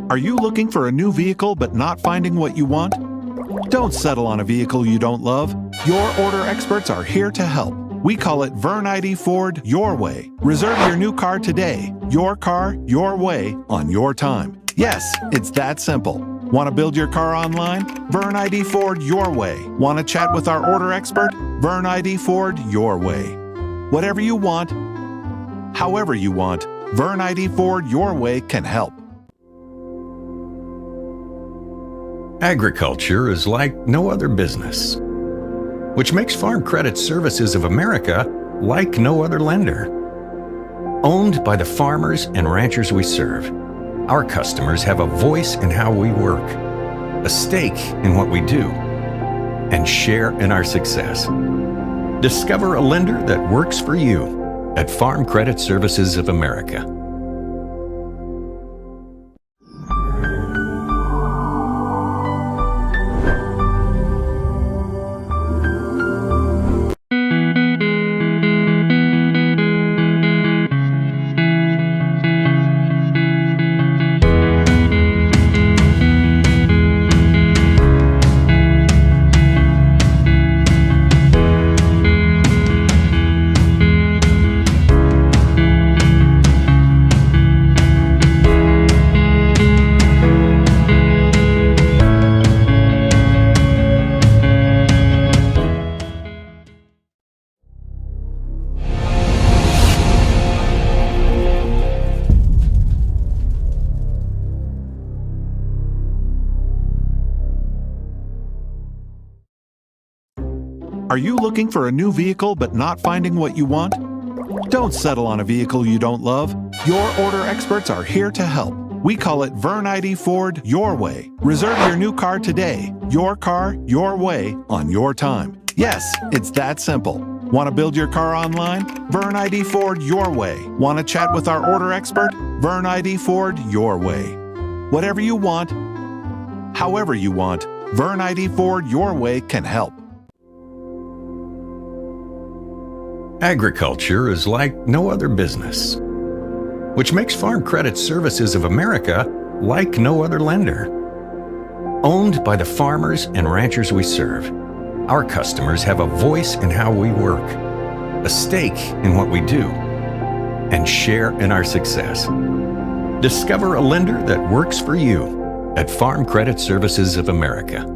Are you looking for a new vehicle but not finding what you want? Don't settle on a vehicle you don't love. Your order experts are here to help. We call it Vern ID Ford Your Way. Reserve your new car today. Your car, your way, on your time. Yes, it's that simple. Want to build your car online? Vern ID Ford Your Way. Want to chat with our order expert? Vern ID Ford Your Way. Whatever you want, however you want, Vern ID Ford Your Way can help. Agriculture is like no other business, which makes Farm Credit Services of America like no other lender. Owned by the farmers and ranchers we serve, our customers have a voice in how we work, a stake in what we do, and share in our success. Discover a lender that works for you at Farm Credit Services of America. Are you looking for a new vehicle but not finding what you want? Don't settle on a vehicle you don't love. Your order experts are here to help. We call it Vern ID Ford Your Way. Reserve your new car today. Your car, your way, on your time. Yes, it's that simple. Want to build your car online? Vern ID Ford Your Way. Want to chat with our order expert? Vern ID Ford Your Way. Whatever you want, however you want, Vern ID Ford Your Way can help. Agriculture is like no other business, which makes Farm Credit Services of America like no other lender. Owned by the farmers and ranchers we serve, our customers have a voice in how we work, a stake in what we do, and share in our success. Discover a lender that works for you at Farm Credit Services of America.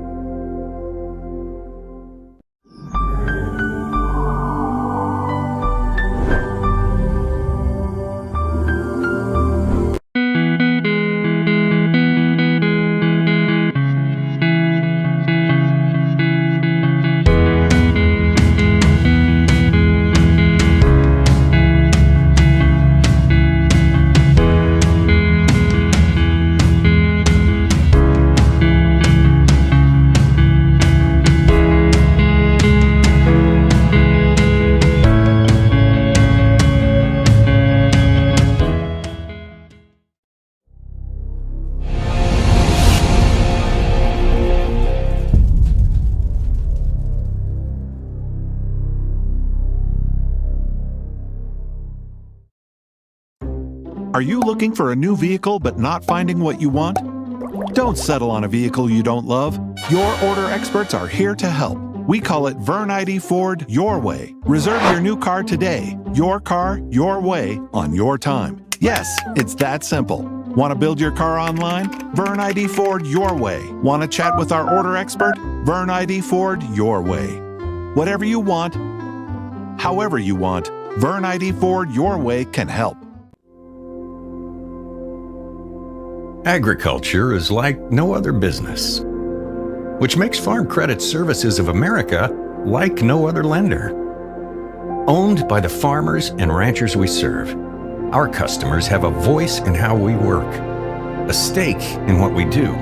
Are you looking for a new vehicle but not finding what you want? Don't settle on a vehicle you don't love. Your order experts are here to help. We call it Vern ID Ford Your Way. Reserve your new car today. Your car, your way, on your time. Yes, it's that simple. Want to build your car online? Vern ID Ford Your Way. Want to chat with our order expert? Vern ID Ford Your Way. Whatever you want, however you want, Vern ID Ford Your Way can help. Agriculture is like no other business, which makes Farm Credit Services of America like no other lender. Owned by the farmers and ranchers we serve, our customers have a voice in how we work, a stake in what we do,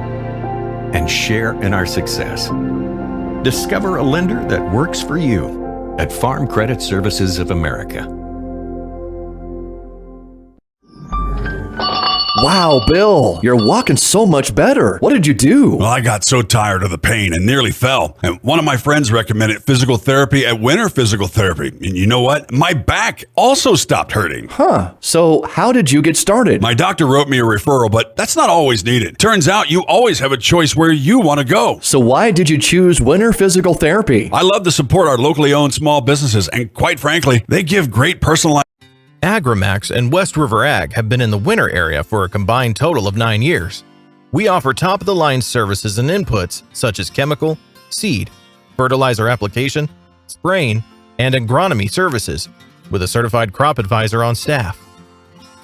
and share in our success. Discover a lender that works for you at Farm Credit Services of America. Wow, Bill, you're walking so much better. What did you do? Well, I got so tired of the pain and nearly fell. And one of my friends recommended physical therapy at Winter Physical Therapy. And you know what? My back also stopped hurting. Huh. So how did you get started? My doctor wrote me a referral, but that's not always needed. Turns out you always have a choice where you want to go. So why did you choose Winter Physical Therapy? I love to support our locally owned small businesses, and quite frankly, they give great personalized. Agrimax and West River Ag have been in the Winter area for a combined total of 9 years. We offer top-of-the-line services and inputs such as chemical, seed, fertilizer application, spraying, and agronomy services with a certified crop advisor on staff.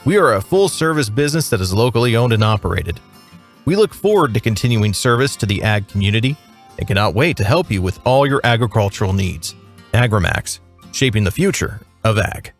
We are a full-service business that is locally owned and operated. We look forward to continuing service to the ag community and cannot wait to help you with all your agricultural needs. Agrimax, shaping the future of ag.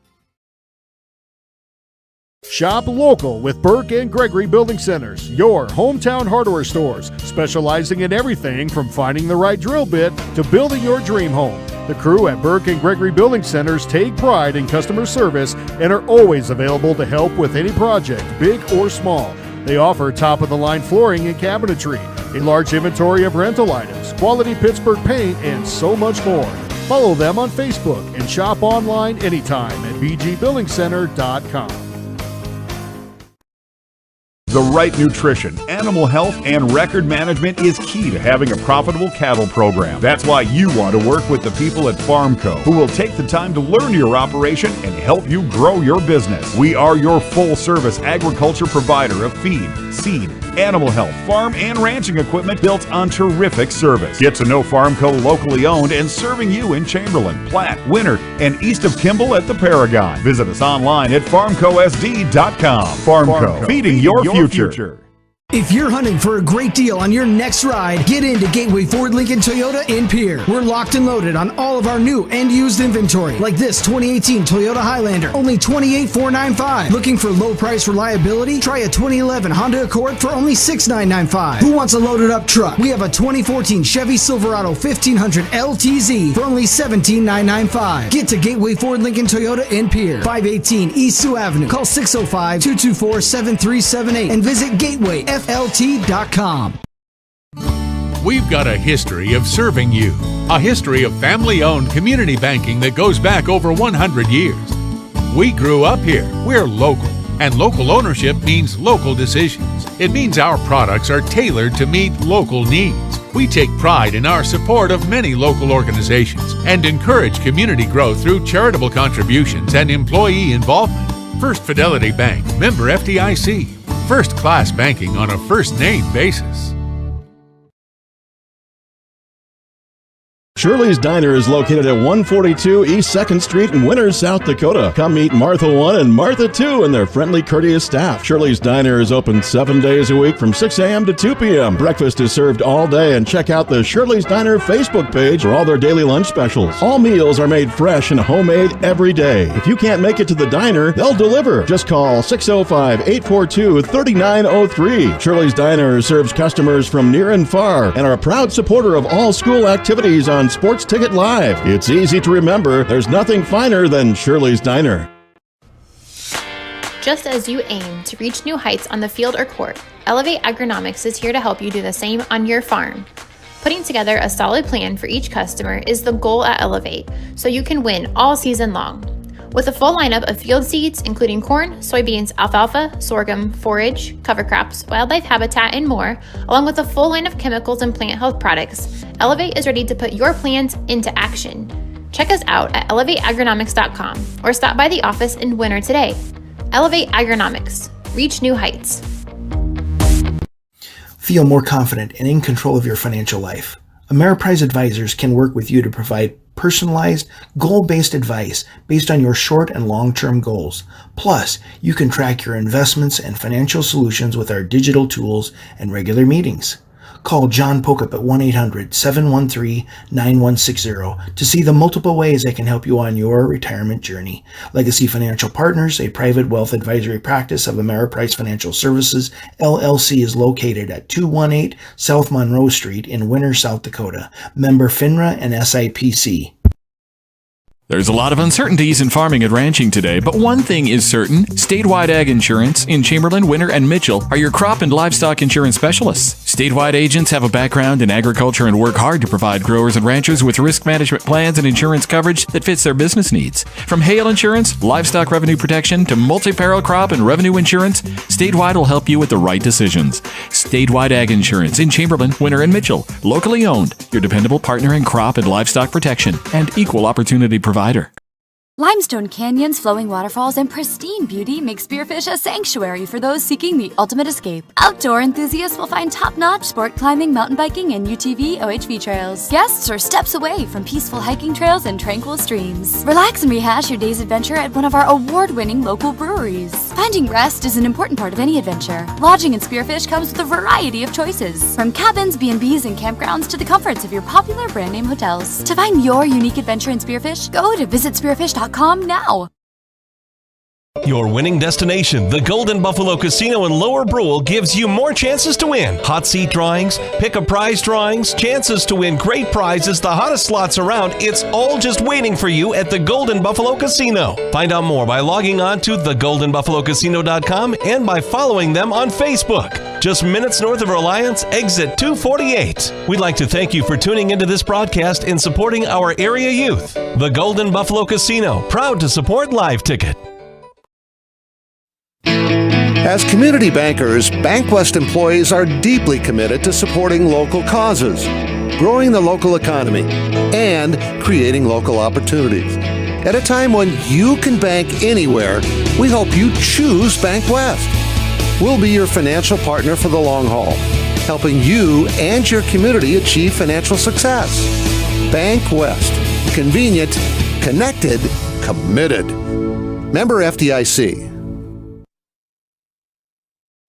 Shop local with Burke and Gregory Building Centers, your hometown hardware stores, specializing in everything from finding the right drill bit to building your dream home. The crew at Burke and Gregory Building Centers take pride in customer service and are always available to help with any project, big or small. They offer top-of-the-line flooring and cabinetry, a large inventory of rental items, quality Pittsburgh paint, and so much more. Follow them on Facebook and shop online anytime at bgbuildingcenter.com. The right nutrition, animal health, and record management is key to having a profitable cattle program. That's why you want to work with the people at Farmco, who will take the time to learn your operation and help you grow your business. We are your full-service agriculture provider of feed, seed, animal health, farm, and ranching equipment built on terrific service. Get to know Farmco locally owned and serving you in Chamberlain, Platte, Winter, and east of Kimball at the Paragon. Visit us online at farmcosd.com. Farmco, feeding your future. If you're hunting for a great deal on your next ride, get into Gateway Ford Lincoln Toyota in Pierre. We're locked and loaded on all of our new and used inventory, like this 2018 Toyota Highlander, only $28,495. Looking for low price reliability? Try a 2011 Honda Accord for only $6,995. Who wants a loaded up truck? We have a 2014 Chevy Silverado 1500 LTZ for only $17,995. Get to Gateway Ford Lincoln Toyota in Pierre, 518 East Sioux Avenue. Call 605-224-7378 and visit GatewayFLT.com. We've got a history of serving you, a history of family-owned community banking that goes back over 100 years. We grew up here, we're local, and local ownership means local decisions. It means our products are tailored to meet local needs. We take pride in our support of many local organizations and encourage community growth through charitable contributions and employee involvement. First Fidelity Bank, member FDIC. First-class banking on a first-name basis. Shirley's Diner is located at 142 East 2nd Street in Winters, South Dakota. Come meet Martha 1 and Martha 2 and their friendly, courteous staff. Shirley's Diner is open 7 days a week from 6 a.m. to 2 p.m. Breakfast is served all day, and check out the Shirley's Diner Facebook page for all their daily lunch specials. All meals are made fresh and homemade every day. If you can't make it to the diner, they'll deliver. Just call 605-842-3903. Shirley's Diner serves customers from near and far and are a proud supporter of all school activities on Sports Ticket Live. It's easy to remember. There's nothing finer than Shirley's Diner. Just as you aim to reach new heights on the field or court, Elevate Agronomics is here to help you do the same on your farm. Putting together a solid plan for each customer is the goal at Elevate, so you can win all season long. With a full lineup of field seeds, including corn, soybeans, alfalfa, sorghum, forage, cover crops, wildlife habitat, and more, along with a full line of chemicals and plant health products, Elevate is ready to put your plans into action. Check us out at elevateagronomics.com or stop by the office in Winter today. Elevate Agronomics. Reach new heights. Feel more confident and in control of your financial life. Ameriprise advisors can work with you to provide personalized, goal-based advice based on your short and long-term goals. Plus, you can track your investments and financial solutions with our digital tools and regular meetings. Call John Pokup at 1-800-713-9160 to see the multiple ways they can help you on your retirement journey. Legacy Financial Partners, a private wealth advisory practice of Ameriprise Financial Services, LLC, is located at 218 South Monroe Street in Winter, South Dakota. Member FINRA and SIPC. There's a lot of uncertainties in farming and ranching today, but one thing is certain. Statewide Ag Insurance in Chamberlain, Winter, and Mitchell are your crop and livestock insurance specialists. Statewide agents have a background in agriculture and work hard to provide growers and ranchers with risk management plans and insurance coverage that fits their business needs. From hail insurance, livestock revenue protection, to multi-peril crop and revenue insurance, Statewide will help you with the right decisions. Statewide Ag Insurance in Chamberlain, Winter, and Mitchell. Locally owned, your dependable partner in crop and livestock protection and equal opportunity provider. Limestone canyons, flowing waterfalls, and pristine beauty make Spearfish a sanctuary for those seeking the ultimate escape. Outdoor enthusiasts will find top-notch sport climbing, mountain biking, and UTV OHV trails. Guests are steps away from peaceful hiking trails and tranquil streams. Relax and rehash your day's adventure at one of our award-winning local breweries. Finding rest is an important part of any adventure. Lodging in Spearfish comes with a variety of choices, from cabins, B&Bs, and campgrounds to the comforts of your popular brand-name hotels. To find your unique adventure in Spearfish, go to visitspearfish.com now. Your winning destination, the Golden Buffalo Casino in Lower Brule, gives you more chances to win. Hot seat drawings, pick a prize drawings, chances to win great prizes, the hottest slots around. It's all just waiting for you at the Golden Buffalo Casino. Find out more by logging on to thegoldenbuffalocasino.com and by following them on Facebook. Just minutes north of Reliance, exit 248. We'd like to thank you for tuning into this broadcast and supporting our area youth. The Golden Buffalo Casino, proud to support Live Ticket. As community bankers, BankWest employees are deeply committed to supporting local causes, growing the local economy, and creating local opportunities. At a time when you can bank anywhere, we hope you choose BankWest. We'll be your financial partner for the long haul, helping you and your community achieve financial success. BankWest. Convenient, connected, committed. Member FDIC.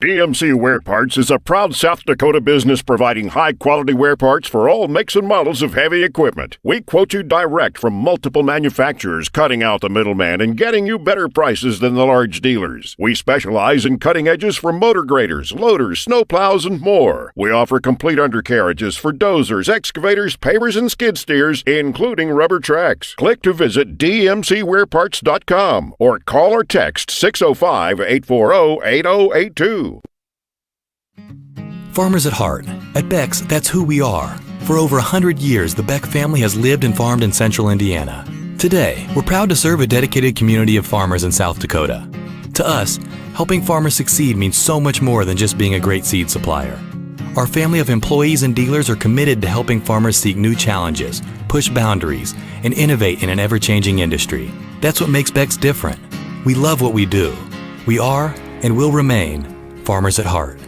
DMC Wear Parts is a proud South Dakota business providing high-quality wear parts for all makes and models of heavy equipment. We quote you direct from multiple manufacturers, cutting out the middleman and getting you better prices than the large dealers. We specialize in cutting edges for motor graders, loaders, snowplows, and more. We offer complete undercarriages for dozers, excavators, pavers, and skid steers, including rubber tracks. Click to visit dmcwearparts.com or call or text 605-840-8082. Farmers at heart. At Beck's, that's who we are. For over 100 years, the Beck family has lived and farmed in central Indiana. Today, we're proud to serve a dedicated community of farmers in South Dakota. To us, helping farmers succeed means so much more than just being a great seed supplier. Our family of employees and dealers are committed to helping farmers seek new challenges, push boundaries, and innovate in an ever-changing industry. That's what makes Beck's different. We love what we do. We are, and will remain, farmers at heart.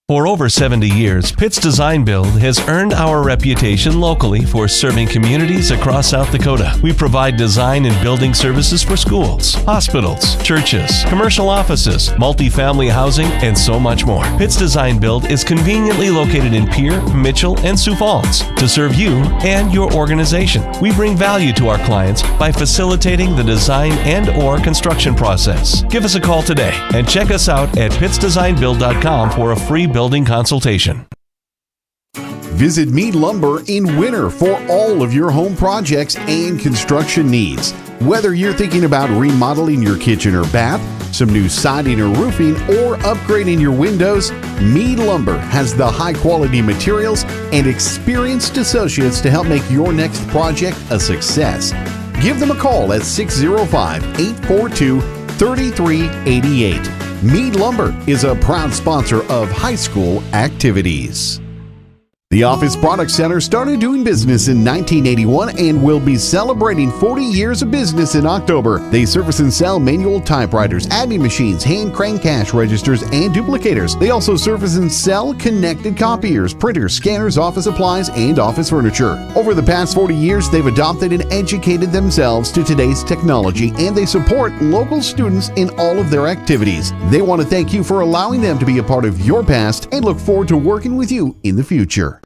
For over 70 years, Pitt's Design Build has earned our reputation locally for serving communities across South Dakota. We provide design and building services for schools, hospitals, churches, commercial offices, multifamily housing, and so much more. Pitt's Design Build is conveniently located in Pierre, Mitchell, and Sioux Falls to serve you and your organization. We bring value to our clients by facilitating the design and/or construction process. Give us a call today and check us out at pittsdesignbuild.com for a free building consultation. Visit Mead Lumber in Winter for all of your home projects and construction needs. Whether you're thinking about remodeling your kitchen or bath, some new siding or roofing, or upgrading your windows, Mead Lumber has the high-quality materials and experienced associates to help make your next project a success. Give them a call at 605-842-3388. Mead Lumber is a proud sponsor of high school activities. The Office Product Center started doing business in 1981 and will be celebrating 40 years of business in October. They service and sell manual typewriters, admin machines, hand crank cash registers, and duplicators. They also service and sell connected copiers, printers, scanners, office supplies, and office furniture. Over the past 40 years, they've adopted and educated themselves to today's technology, and they support local students in all of their activities. They want to thank you for allowing them to be a part of your past and look forward to working with you in the future.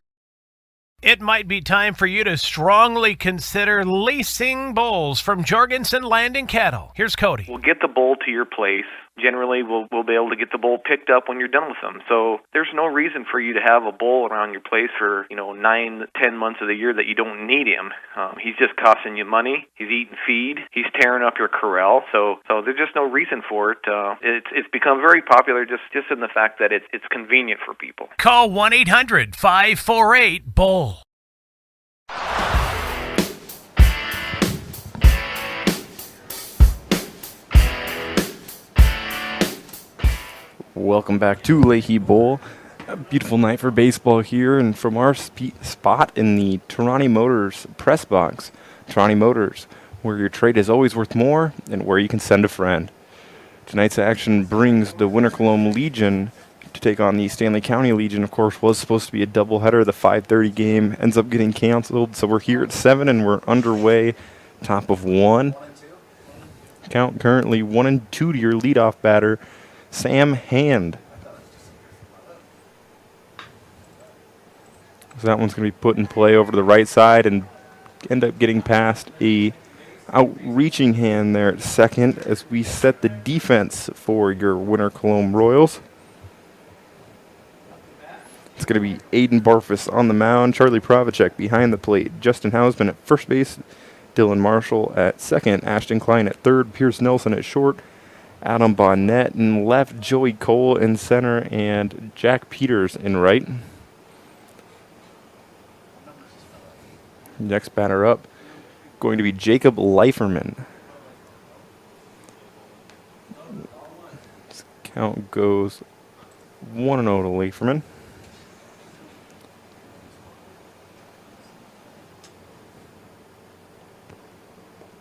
It might be time for you to strongly consider leasing bulls from Jorgensen Land and Cattle. Here's Cody. We'll get the bull to your place. generally will be able to get the bull picked up when you're done with them. So there's no reason for you to have a bull around your place for 9-10 months of the year that you don't need him. He's just costing you money. He's eating feed. He's tearing up your corral. So there's just no reason for it. It's become very popular just in the fact that it's convenient for people. Call 1-800-548-BULL. Welcome back to Leahy Bowl. A beautiful night for baseball here, and from our spot in the Tarani Motors press box. Tarani Motors, where your trade is always worth more and where you can send a friend. Tonight's action brings the Winter Colome Legion to take on the Stanley County Legion. Of course, was supposed to be a doubleheader. The 5:30 game ends up getting canceled, so we're here at 7 and we're underway. Top of 1. Count currently 1-2 to your leadoff batter, Sam Hand. So that one's going to be put in play over to the right side and end up getting past a outreaching hand there at second as we set the defense for your Winter Colome Royals. It's going to be Aiden Barfus on the mound, Charlie Provacek behind the plate, Justin Hausman at first base, Dylan Marshall at second, Ashton Klein at third, Pierce Nelson at short, Adam Bonnet in left, Joey Cole in center, and Jack Peters in right. Next batter up, going to be Jacob Leiferman. This count goes 1-0 to Leiferman.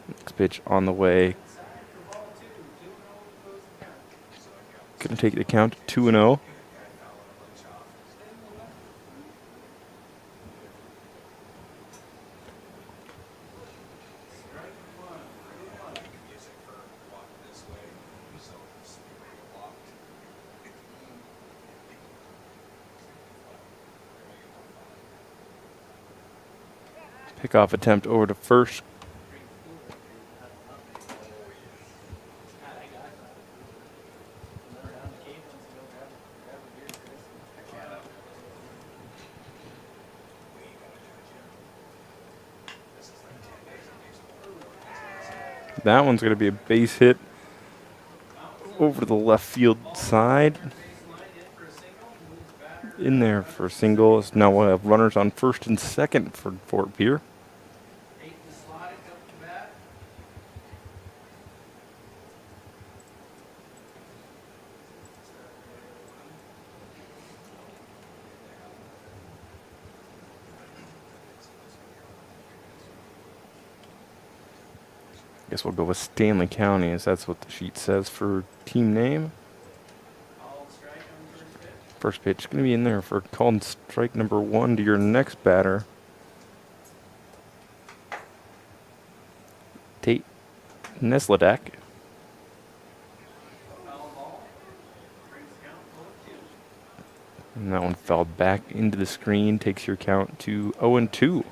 Next pitch on the way. Going to take the count to 2-0. Pickoff attempt over to first. That one's going to be a base hit over to the left field side. In there for a single. Now we'll have runners on first and second for Fort Pierre. Guess we'll go with Stanley County, as that's what the sheet says for team name. First pitch going to be in there for called strike number 1 to your next batter, Tate Nesledak. And that one fell back into the screen, takes your count to 0-2.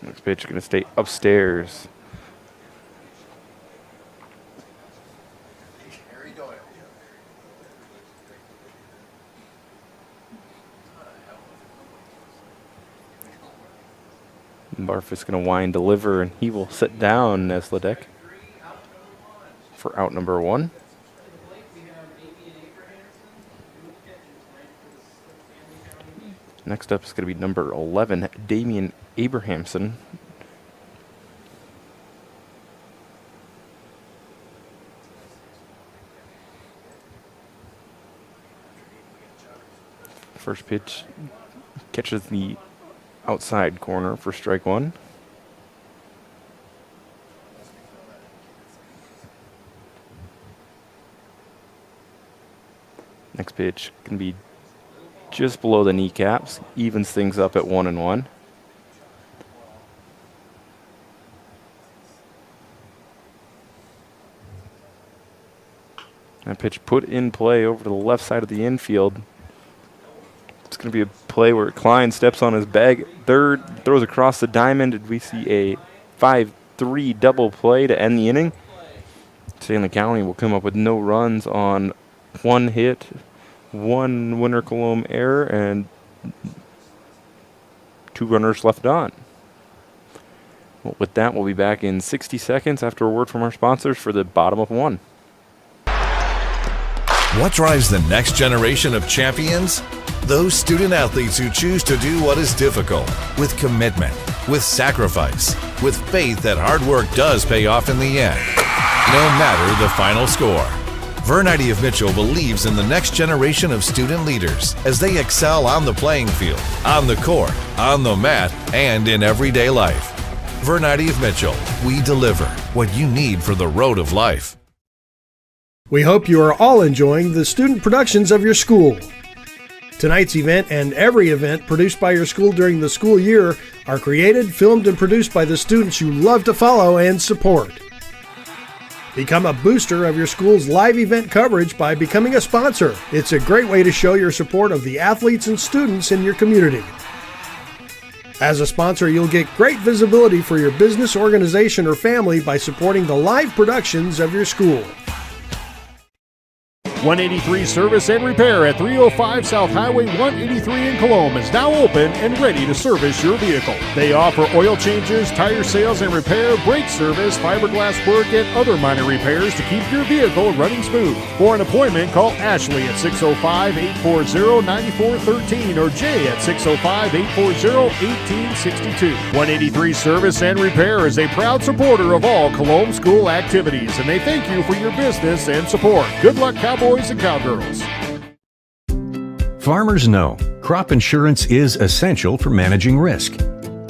Next pitch going to stay upstairs. Barfus going to wind deliver, and he will sit down Nesledek for out number 1. Next up is going to be number 11, Damian Abrahamson. First pitch catches the outside corner for strike 1. Next pitch can be just below the kneecaps, evens things up at 1-1. That pitch put in play over to the left side of the infield. It's going to be a play where Klein steps on his bag. Third, throws across the diamond. Did we see a 5-3 double play to end the inning? Stanley County will come up with no runs on one hit, one Winter Colome error, and 2 runners left on. Well, with that, we'll be back in 60 seconds after a word from our sponsors for the bottom of 1. What drives the next generation of champions? Those student athletes who choose to do what is difficult with commitment, with sacrifice, with faith that hard work does pay off in the end, no matter the final score. Vernity of Mitchell believes in the next generation of student leaders as they excel on the playing field, on the court, on the mat, and in everyday life. Vernity of Mitchell, we deliver what you need for the road of life. We hope you are all enjoying the student productions of your school. Tonight's event and every event produced by your school during the school year are created, filmed, and produced by the students you love to follow and support. Become a booster of your school's live event coverage by becoming a sponsor. It's a great way to show your support of the athletes and students in your community. As a sponsor, you'll get great visibility for your business, organization, or family by supporting the live productions of your school. 183 Service and Repair at 305 South Highway 183 in Colome is now open and ready to service your vehicle. They offer oil changes, tire sales and repair, brake service, fiberglass work, and other minor repairs to keep your vehicle running smooth. For an appointment, call Ashley at 605-840-9413 or Jay at 605-840-1862. 183 Service and Repair is a proud supporter of all Colome school activities, and they thank you for your business and support. Good luck, Cowboys and Cowgirls. Farmers know crop insurance is essential for managing risk.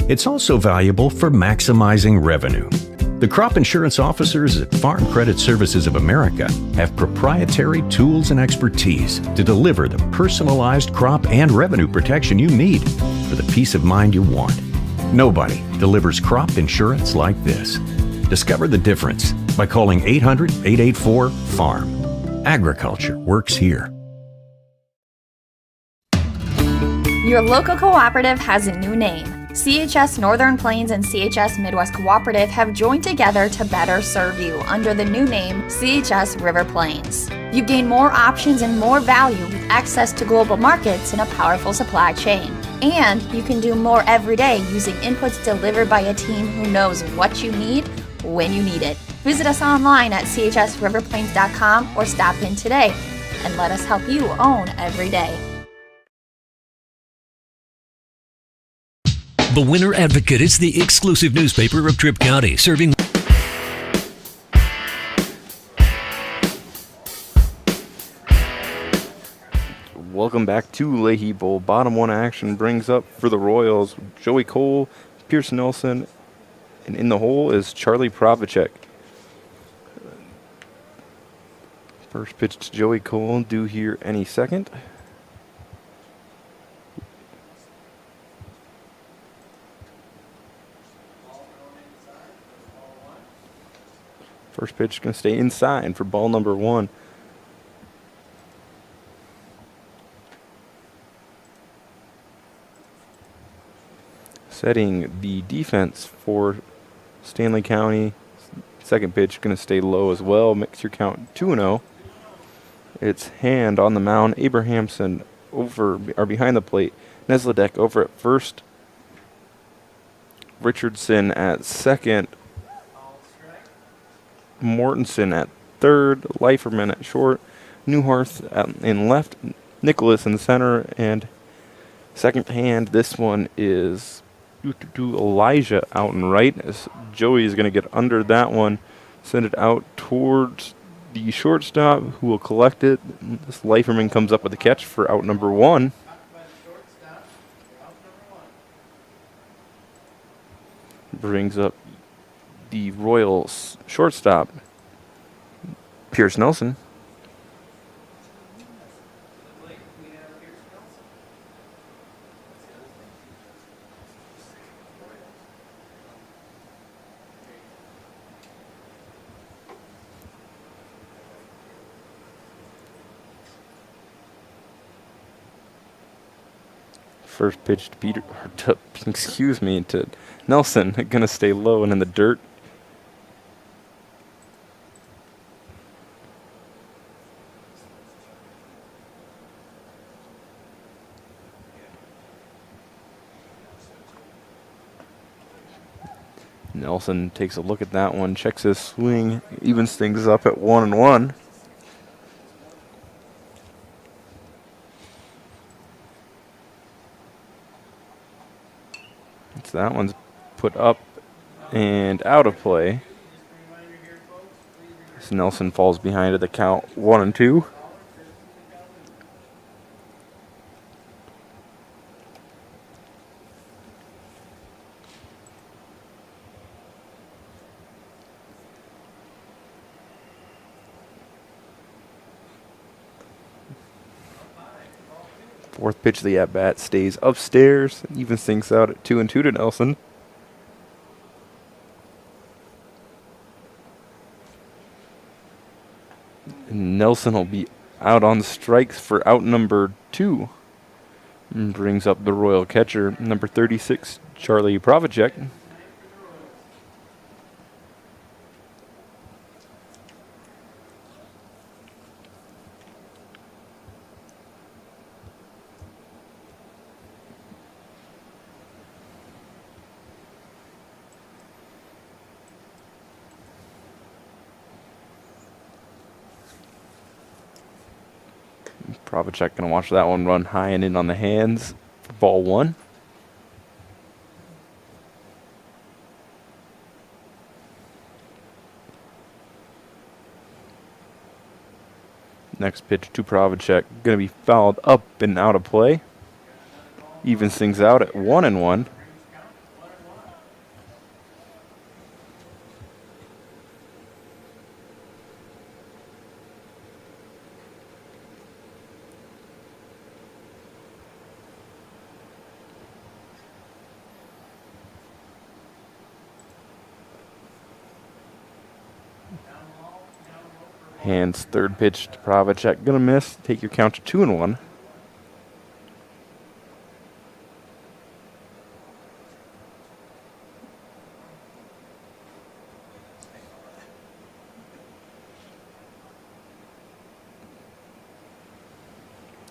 It's also valuable for maximizing revenue. The crop insurance officers at Farm Credit Services of America have proprietary tools and expertise to deliver the personalized crop and revenue protection you need for the peace of mind you want. Nobody delivers crop insurance like this. Discover the difference by calling 800-884-FARM. Agriculture works here. Your local cooperative has a new name. CHS Northern Plains and CHS Midwest Cooperative have joined together to better serve you under the new name CHS River Plains. You gain more options and more value with access to global markets and a powerful supply chain. And you can do more every day using inputs delivered by a team who knows what you need when you need it. Visit us online at chsriverplains.com or stop in today and let us help you own every day. The Winter Advocate is the exclusive newspaper of Tripp County, serving. Welcome back to Leahy Bowl. Bottom 1 action brings up for the Royals Joey Cole, Pierce Nelson, and in the hole is Charlie Provacek. First pitch to Joey Cole, due here any second. First pitch going to stay inside for ball number 1. Setting the defense for Stanley County. Second pitch going to stay low as well. Makes your count 2-0. It's Hand on the mound. Abrahamson over or behind the plate. Nesladek over at first. Richardson at second. Mortensen at third. Leiferman at short. Newharth in left. Nicholas in center. And second hand, this one is Elijah out and right. As Joey is going to get under that one. Send it out towards the shortstop, who will collect it. This Leiferman comes up with the catch for out number 1. Brings up the Royals shortstop, Pierce Nelson. First pitch to Peter, to Nelson, gonna stay low and in the dirt. Nelson takes a look at that one, checks his swing, evens things up at 1-1. So that one's put up and out of play. So Nelson falls behind at the count 1-2. Fourth pitch of the at-bat stays upstairs, evens things out at 2-2 to Nelson. And Nelson will be out on strikes for out number 2. And brings up the Royal catcher, number 36, Charlie Provacek. Provacek going to watch that one run high and in on the hands for ball 1. Next pitch to Provacek, going to be fouled up and out of play. Evens things out at 1-1. Hands third pitch to Provacek, gonna miss. Take your count to 2-1.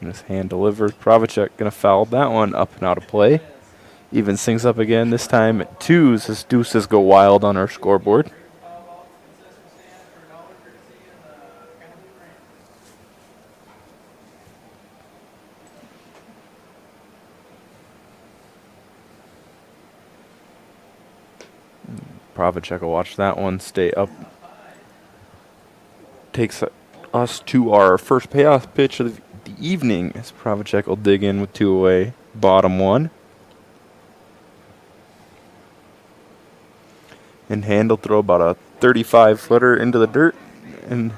And his hand delivers. Provacek gonna foul that one up and out of play. Even things up again. This time at 2s as deuces go wild on our scoreboard. Provacek will watch that one stay up. Takes us to our first payoff pitch of the evening as Provacek will dig in with 2 away, bottom 1. And Hand will throw about a 35-footer into the dirt, and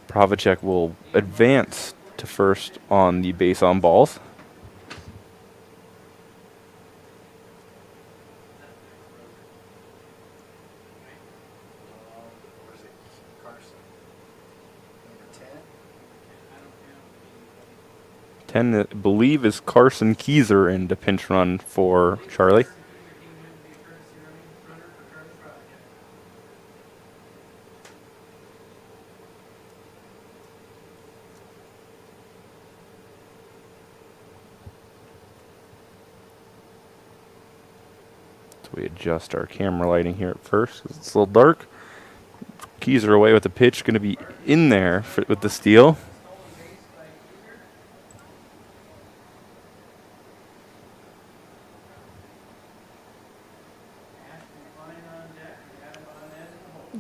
Provacek will advance to first on the base on balls. I believe is Carson Keyser in the pinch run for Charlie. So we adjust our camera lighting here at first 'cause it's a little dark. Keyser away with the pitch, going to be in there with the steal.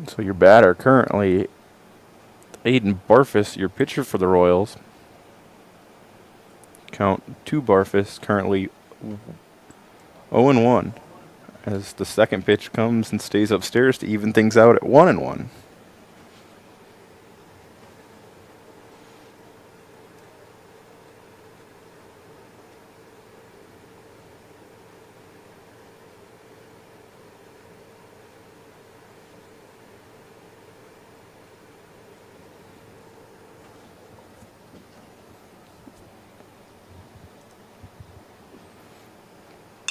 So your batter currently, Aiden Barfus, your pitcher for the Royals. Count 2 Barfus, currently 0-1. As the second pitch comes and stays upstairs to even things out at 1-1.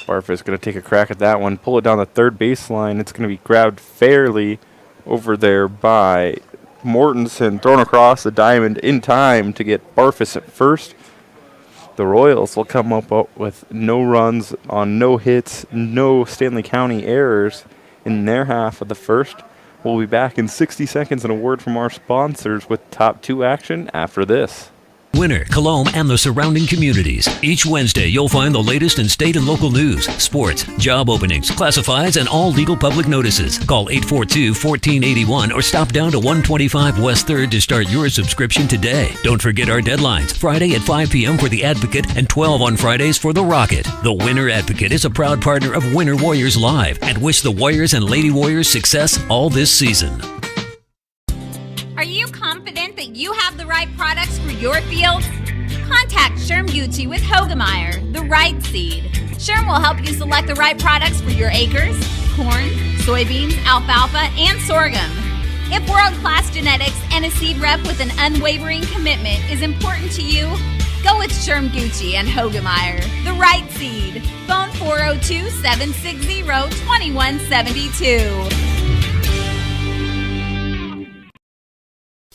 Barfus going to take a crack at that one, pull it down the third baseline. It's going to be grabbed fairly over there by Mortensen, thrown across the diamond in time to get Barfus at first. The Royals will come up with no runs on no hits, no Stanley County errors in their half of the first. We'll be back in 60 seconds and a word from our sponsors with top 2 action after this. Winter, Colome, and the surrounding communities. Each Wednesday, you'll find the latest in state and local news, sports, job openings, classifieds, and all legal public notices. Call 842-1481 or stop down to 125 West 3rd to start your subscription today. Don't forget our deadlines. Friday at 5 p.m. for The Advocate and 12 on Fridays for The Rocket. The Winter Advocate is a proud partner of Winter Warriors Live and wish the Warriors and Lady Warriors success all this season. Are you confident that you have the right products for your fields? Contact Sherm Gucci with Hogemeyer, the right seed. Sherm will help you select the right products for your acres, corn, soybeans, alfalfa, and sorghum. If world-class genetics and a seed rep with an unwavering commitment is important to you, go with Sherm Gucci and Hogemeyer, the right seed. Phone 402-760-2172.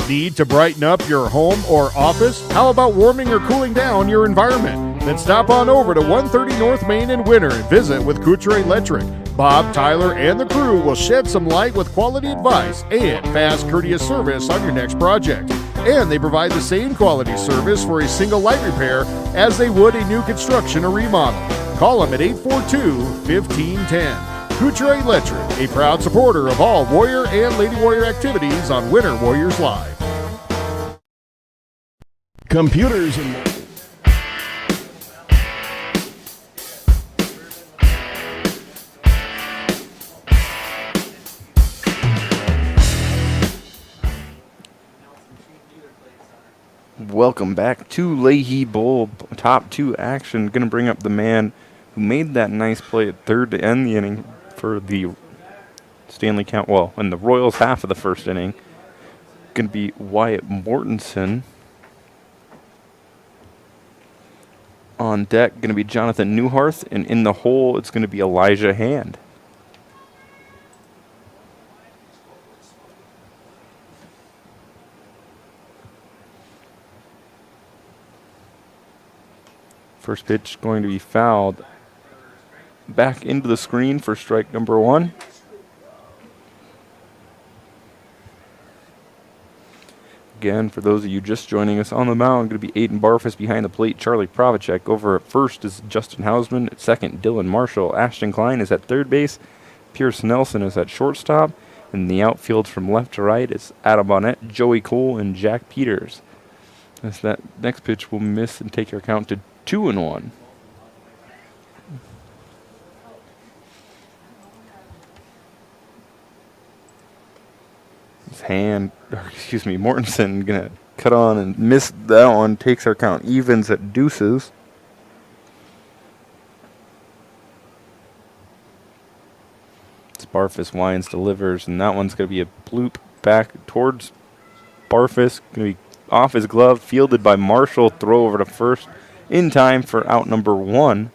Need to brighten up your home or office? How about warming or cooling down your environment? Then stop on over to 130 North Main in Winter and visit with Couture Electric. Bob, Tyler, and the crew will shed some light with quality advice and fast, courteous service on your next project. And they provide the same quality service for a single light repair as they would a new construction or remodel. Call them at 842-1510. Couture Electric, a proud supporter of all Warrior and Lady Warrior activities on Winter Warriors Live. Computers and more. Welcome back to Leahy Bowl. Top 2 action. Going to bring up the man who made that nice play at third to end the inning for the Stanley County, well, in the Royals half of the first inning. Going to be Wyatt Mortensen. On deck, going to be Jonathan Newharth, and in the hole, it's going to be Elijah Hand. First pitch going to be fouled back into the screen for strike number 1. Again, for those of you just joining us on the mound, going to be Aiden Barfus behind the plate. Charlie Provacek over at first is Justin Hausman. At second, Dylan Marshall. Ashton Klein is at third base. Pierce Nelson is at shortstop. And the outfield from left to right is Adam Bonnet, Joey Cole, and Jack Peters. As that next pitch will miss and take your count to 2-1. Mortensen gonna cut on and miss that one. Takes our count evens at deuces. Barfus winds, delivers, and that one's gonna be a bloop back towards Barfus. Gonna be off his glove, fielded by Marshall. Throw over to first in time for out number 1.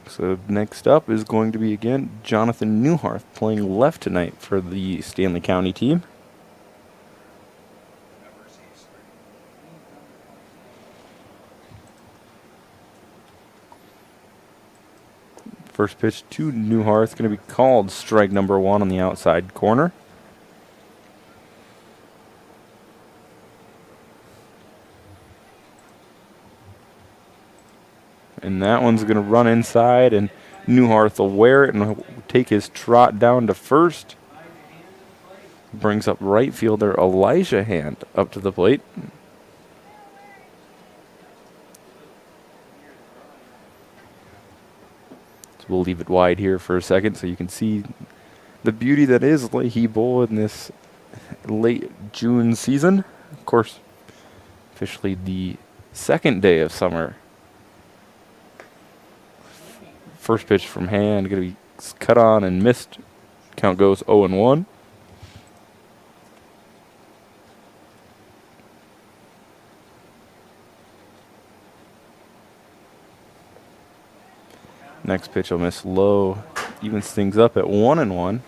So next up is going to be, again, Jonathan Newharth playing left tonight for the Stanley County team. First pitch to Newharth going to be called strike number 1 on the outside corner. And that one's going to run inside, and Newharth will wear it and will take his trot down to first. Brings up right fielder Elijah Hand up to the plate. So we'll leave it wide here for a second so you can see the beauty that is Leahy Bowl in this late June season. Of course, officially the second day of summer. First pitch from Hand, going to be cut on and missed. Count goes 0-1. Next pitch will miss low. Evens things up at 1-1.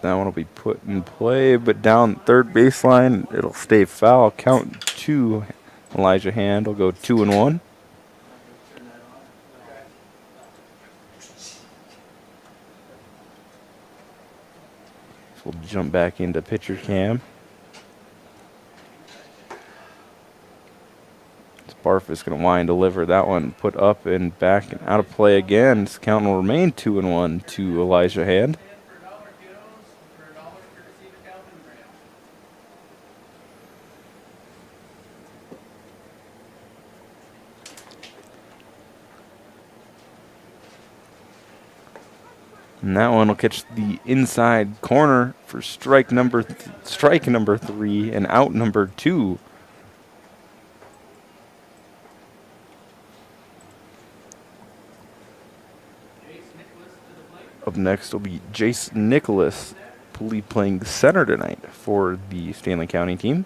That one will be put in play, but down third baseline, it'll stay foul. Count 2. Elijah Hand will go 2-1. So we'll jump back into pitcher cam. Barf is going to wind deliver that one, put up and back and out of play again. This count will remain 2-1 to Elijah Hand. And that one will catch the inside corner for strike number 3 and out number 2. Up next will be Jace Nicholas, playing center tonight for the Stanley County team.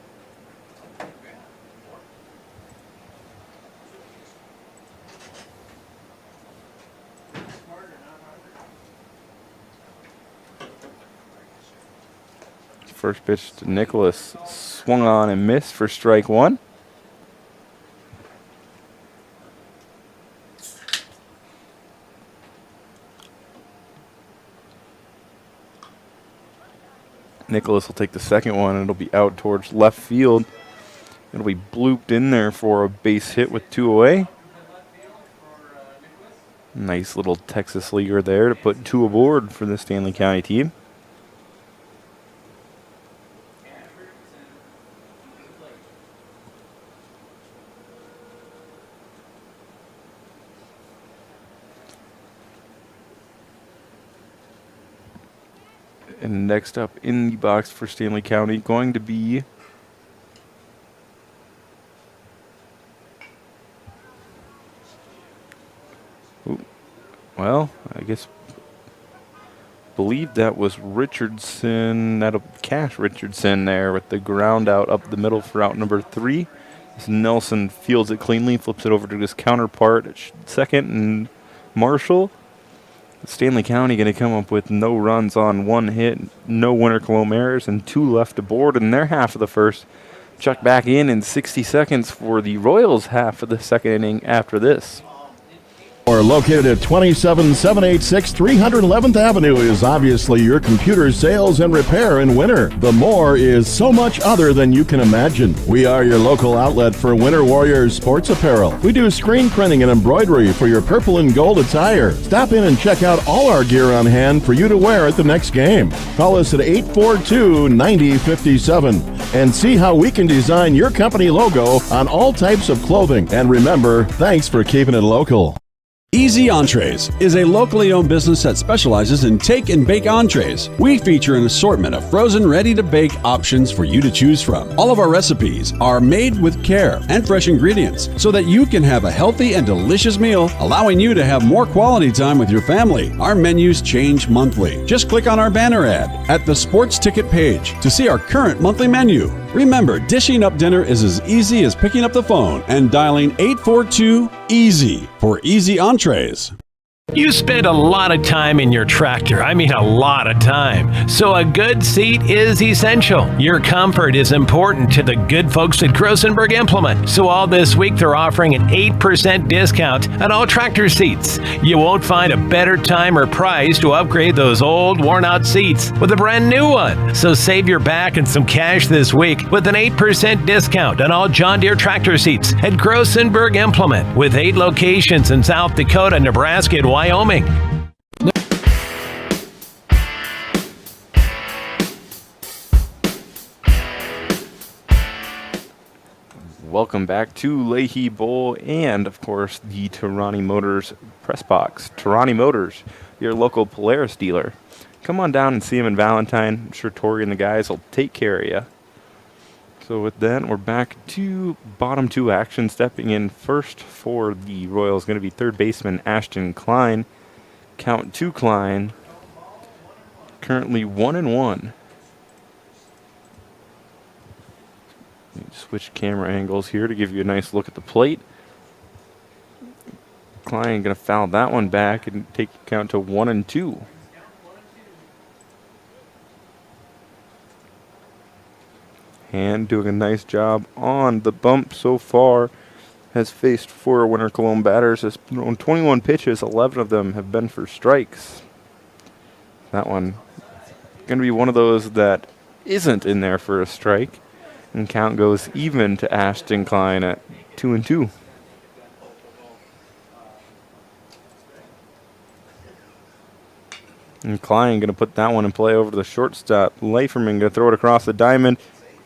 First pitch to Nicholas, swung on and missed for strike 1. Nicholas will take the second one, and it'll be out towards left field. It'll be blooped in there for a base hit with 2 away. Nice little Texas leaguer there to put 2 aboard for the Stanley County team. And next up in the box for Stanley County, going to be believe that was Richardson. That'll cash Richardson there with the ground out up the middle for out number 3. As Nelson fields it cleanly, flips it over to his counterpart at second, and Marshall. Stanley County going to come up with no runs on 1 hit, no winner Colome errors, and 2 left aboard in their half of the first. Check back in 60 seconds for the Royals half of the second inning after this. Located at 27786 311th Avenue is obviously your computer sales and repair in winter. The more is so much other than you can imagine. We are your local outlet for Winter Warriors sports apparel. We do screen printing and embroidery for your purple and gold attire. Stop in and check out all our gear on hand for you to wear at the next game. Call us at 842-9057 and see how we can design your company logo on all types of clothing. And remember, thanks for keeping it local. Easy Entrees is a locally owned business that specializes in take and bake entrees. We feature an assortment of frozen, ready-to-bake options for you to choose from. All of our recipes are made with care and fresh ingredients so that you can have a healthy and delicious meal, allowing you to have more quality time with your family. Our menus change monthly. Just click on our banner ad at the sports ticket page to see our current monthly menu. Remember, dishing up dinner is as easy as picking up the phone and dialing 842-EASY for Easy Entrees. You spend a lot of time in your tractor. I mean, a lot of time. So a good seat is essential. Your comfort is important to the good folks at Grossenberg Implement. So all this week, they're offering an 8% discount on all tractor seats. You won't find a better time or price to upgrade those old, worn-out seats with a brand new one. So save your back and some cash this week with an 8% discount on all John Deere tractor seats at Grossenberg Implement, with 8 locations in South Dakota, Nebraska, and Wyoming. Welcome back to Leahy Bowl and, of course, the Tarani Motors press box. Tarani Motors, your local Polaris dealer. Come on down and see them in Valentine. I'm sure Tori and the guys will take care of you. So with that, we're back to bottom 2 action. Stepping in first for the Royals going to be third baseman Ashton Klein. count to Klein. Currently 1-1. Switch camera angles here to give you a nice look at the plate. Klein going to foul that one back and take the count to 1-2. Hand doing a nice job on the bump so far. Has faced 4 Winter Colome batters. Has thrown 21 pitches. 11 of them have been for strikes. That one going to be one of those that isn't in there for a strike. And count goes even to Ashton Klein at 2-2. And Klein going to put that one in play over to the shortstop. Leiferman going to throw it across the diamond.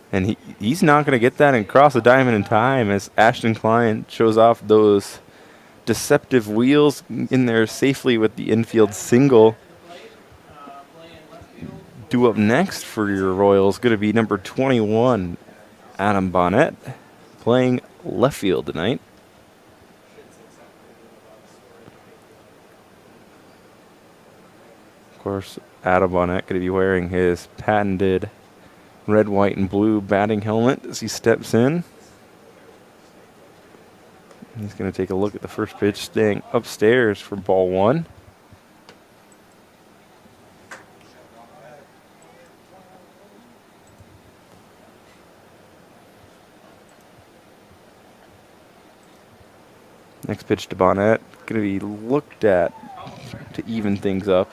And he's not going to get that and cross the diamond in time as Ashton Klein shows off those deceptive wheels in there safely with the infield single. Due up next for your Royals going to be number 21, Adam Bonnet, playing left field tonight. Of course, Adam Bonnet going to be wearing his patented red, white, and blue batting helmet as he steps in. He's going to take a look at the first pitch, staying upstairs for ball 1. Next pitch to Bonnet, going to be looked at to even things up.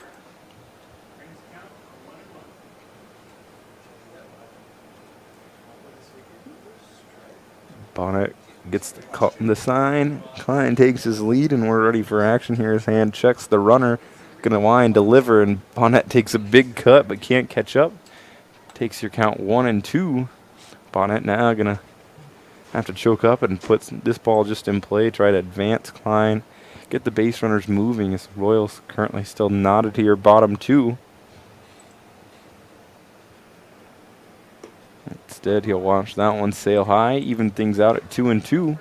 Bonnet gets the sign. Klein takes his lead, and we're ready for action here. His hand checks the runner. Going to line, deliver, and Bonnet takes a big cut but can't catch up. Takes your count 1-2. Bonnet now going to have to choke up and put this ball just in play. Try to advance Klein. Get the base runners moving as Royals currently still knotted to your bottom 2. Instead, he'll watch that one sail high, even things out at 2-2.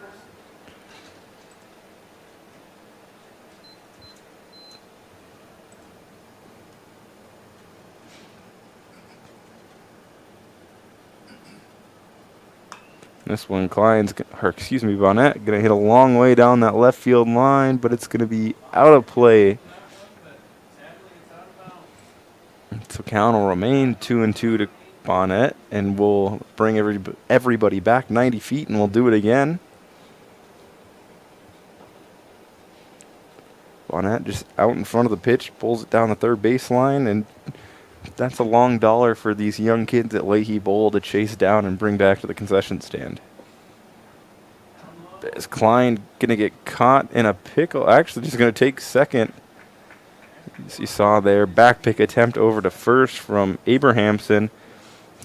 This one, Bonnet, going to hit a long way down that left field line, but it's going to be out of play. So count will remain 2-2 to Bonnet, and we'll bring everybody back 90 feet, and we'll do it again. Bonnet just out in front of the pitch, pulls it down the third baseline, and that's a long dollar for these young kids at Leahy Bowl to chase down and bring back to the concession stand. Is Klein going to get caught in a pickle? Actually, just going to take second. As you saw there, back pick attempt over to first from Abrahamson.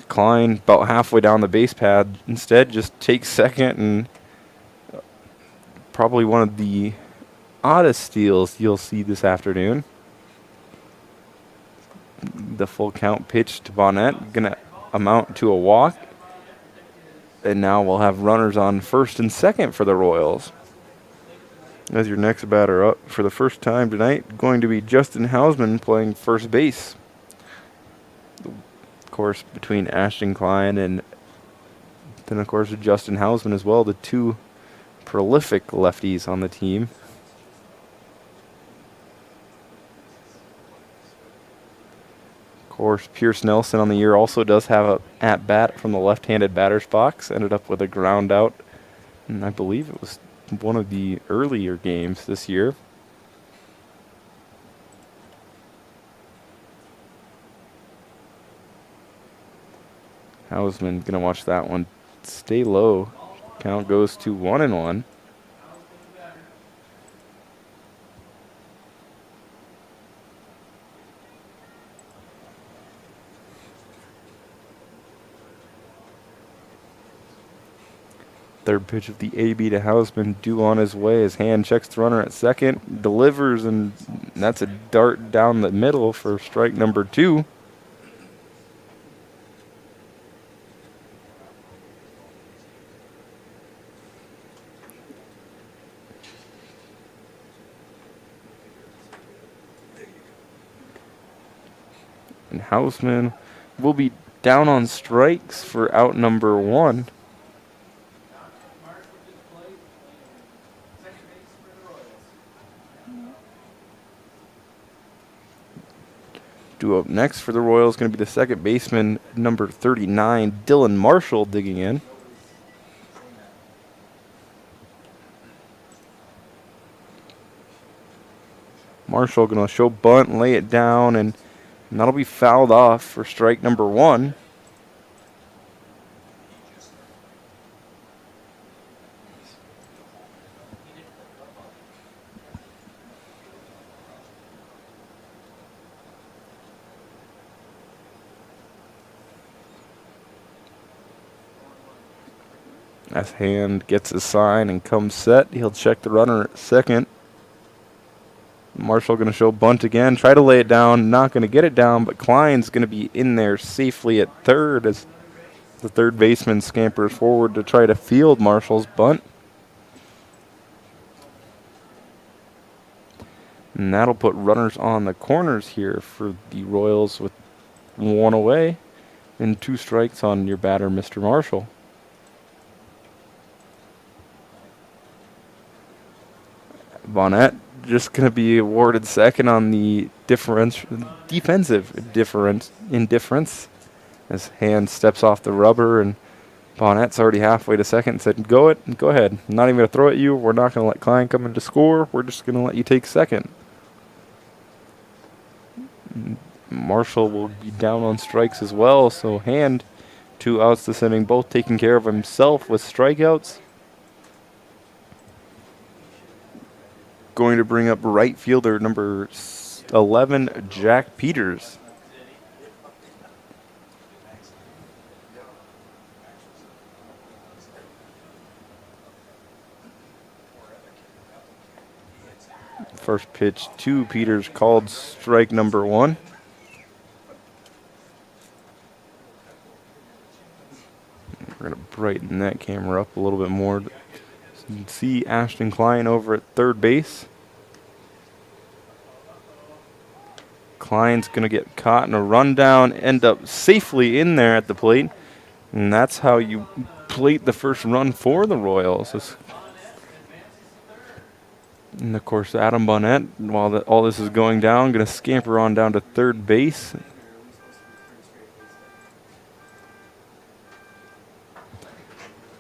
Klein about halfway down the base pad. Instead, just takes second, and probably one of the oddest steals you'll see this afternoon. The full count pitch to Bonnet, going to amount to a walk. And now we'll have runners on first and second for the Royals. As your next batter up for the first time tonight, going to be Justin Hausman playing first base. Of course, between Ashton Klein and then, of course, Justin Hausman as well, the 2 prolific lefties on the team. Of course, Pierce Nelson on the year also does have a at-bat from the left-handed batter's box. Ended up with a ground out, and I believe it was one of the earlier games this year. Hausman going to watch that one stay low. Count goes to 1-1. Third pitch of the AB to Hausman, due on his way. His hand checks the runner at second, delivers, and that's a dart down the middle for strike number 2. And Hausman will be down on strikes for out number 1. Due up next for the Royals going to be the second baseman, number 39, Dylan Marshall, digging in. Marshall going to show bunt, lay it down, and that'll be fouled off for strike number 1. As Hand gets his sign and comes set, he'll check the runner at second. Marshall going to show bunt again, try to lay it down, not going to get it down, but Klein's going to be in there safely at third as the third baseman scampers forward to try to field Marshall's bunt. And that'll put runners on the corners here for the Royals with 1 away and 2 strikes on your batter, Mr. Marshall. Bonnet just going to be awarded second on the defensive indifference as Hand steps off the rubber, and Bonnet's already halfway to second and said, go ahead. I'm not even going to throw at you. We're not going to let Klein come in to score. We're just going to let you take second. Marshall will be down on strikes as well, so Hand, 2 outs this inning, both taking care of himself with strikeouts. Going to bring up right fielder number 11, Jack Peters. First pitch to Peters called strike number 1. We're going to brighten that camera up a little bit more. You can see Ashton Klein over at third base. Klein's going to get caught in a rundown, end up safely in there at the plate. And that's how you plate the first run for the Royals. And of course, Adam Bonnet, while all this is going down, going to scamper on down to third base.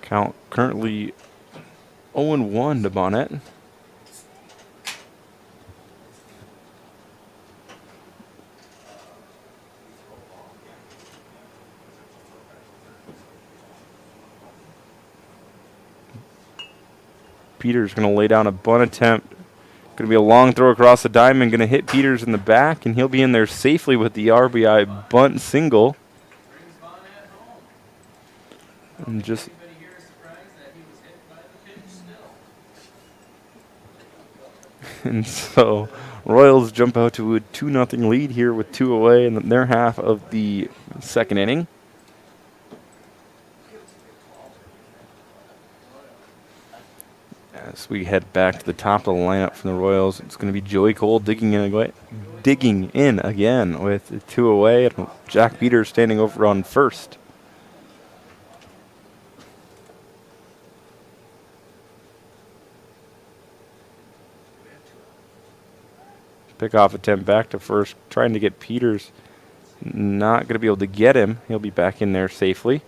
Count currently 0-1 to Bonnet. Peters going to lay down a bunt attempt. Going to be a long throw across the diamond. Going to hit Peters in the back, and he'll be in there safely with the RBI bunt single. And just and so Royals jump out to a 2-0 lead here with 2 away in their half of the second inning. As we head back to the top of the lineup from the Royals, it's going to be Joey Cole digging in again with 2 away, and Jack Peters standing over on first. Pickoff attempt back to first, trying to get Peters. Not going to be able to get him. He'll be back in there safely.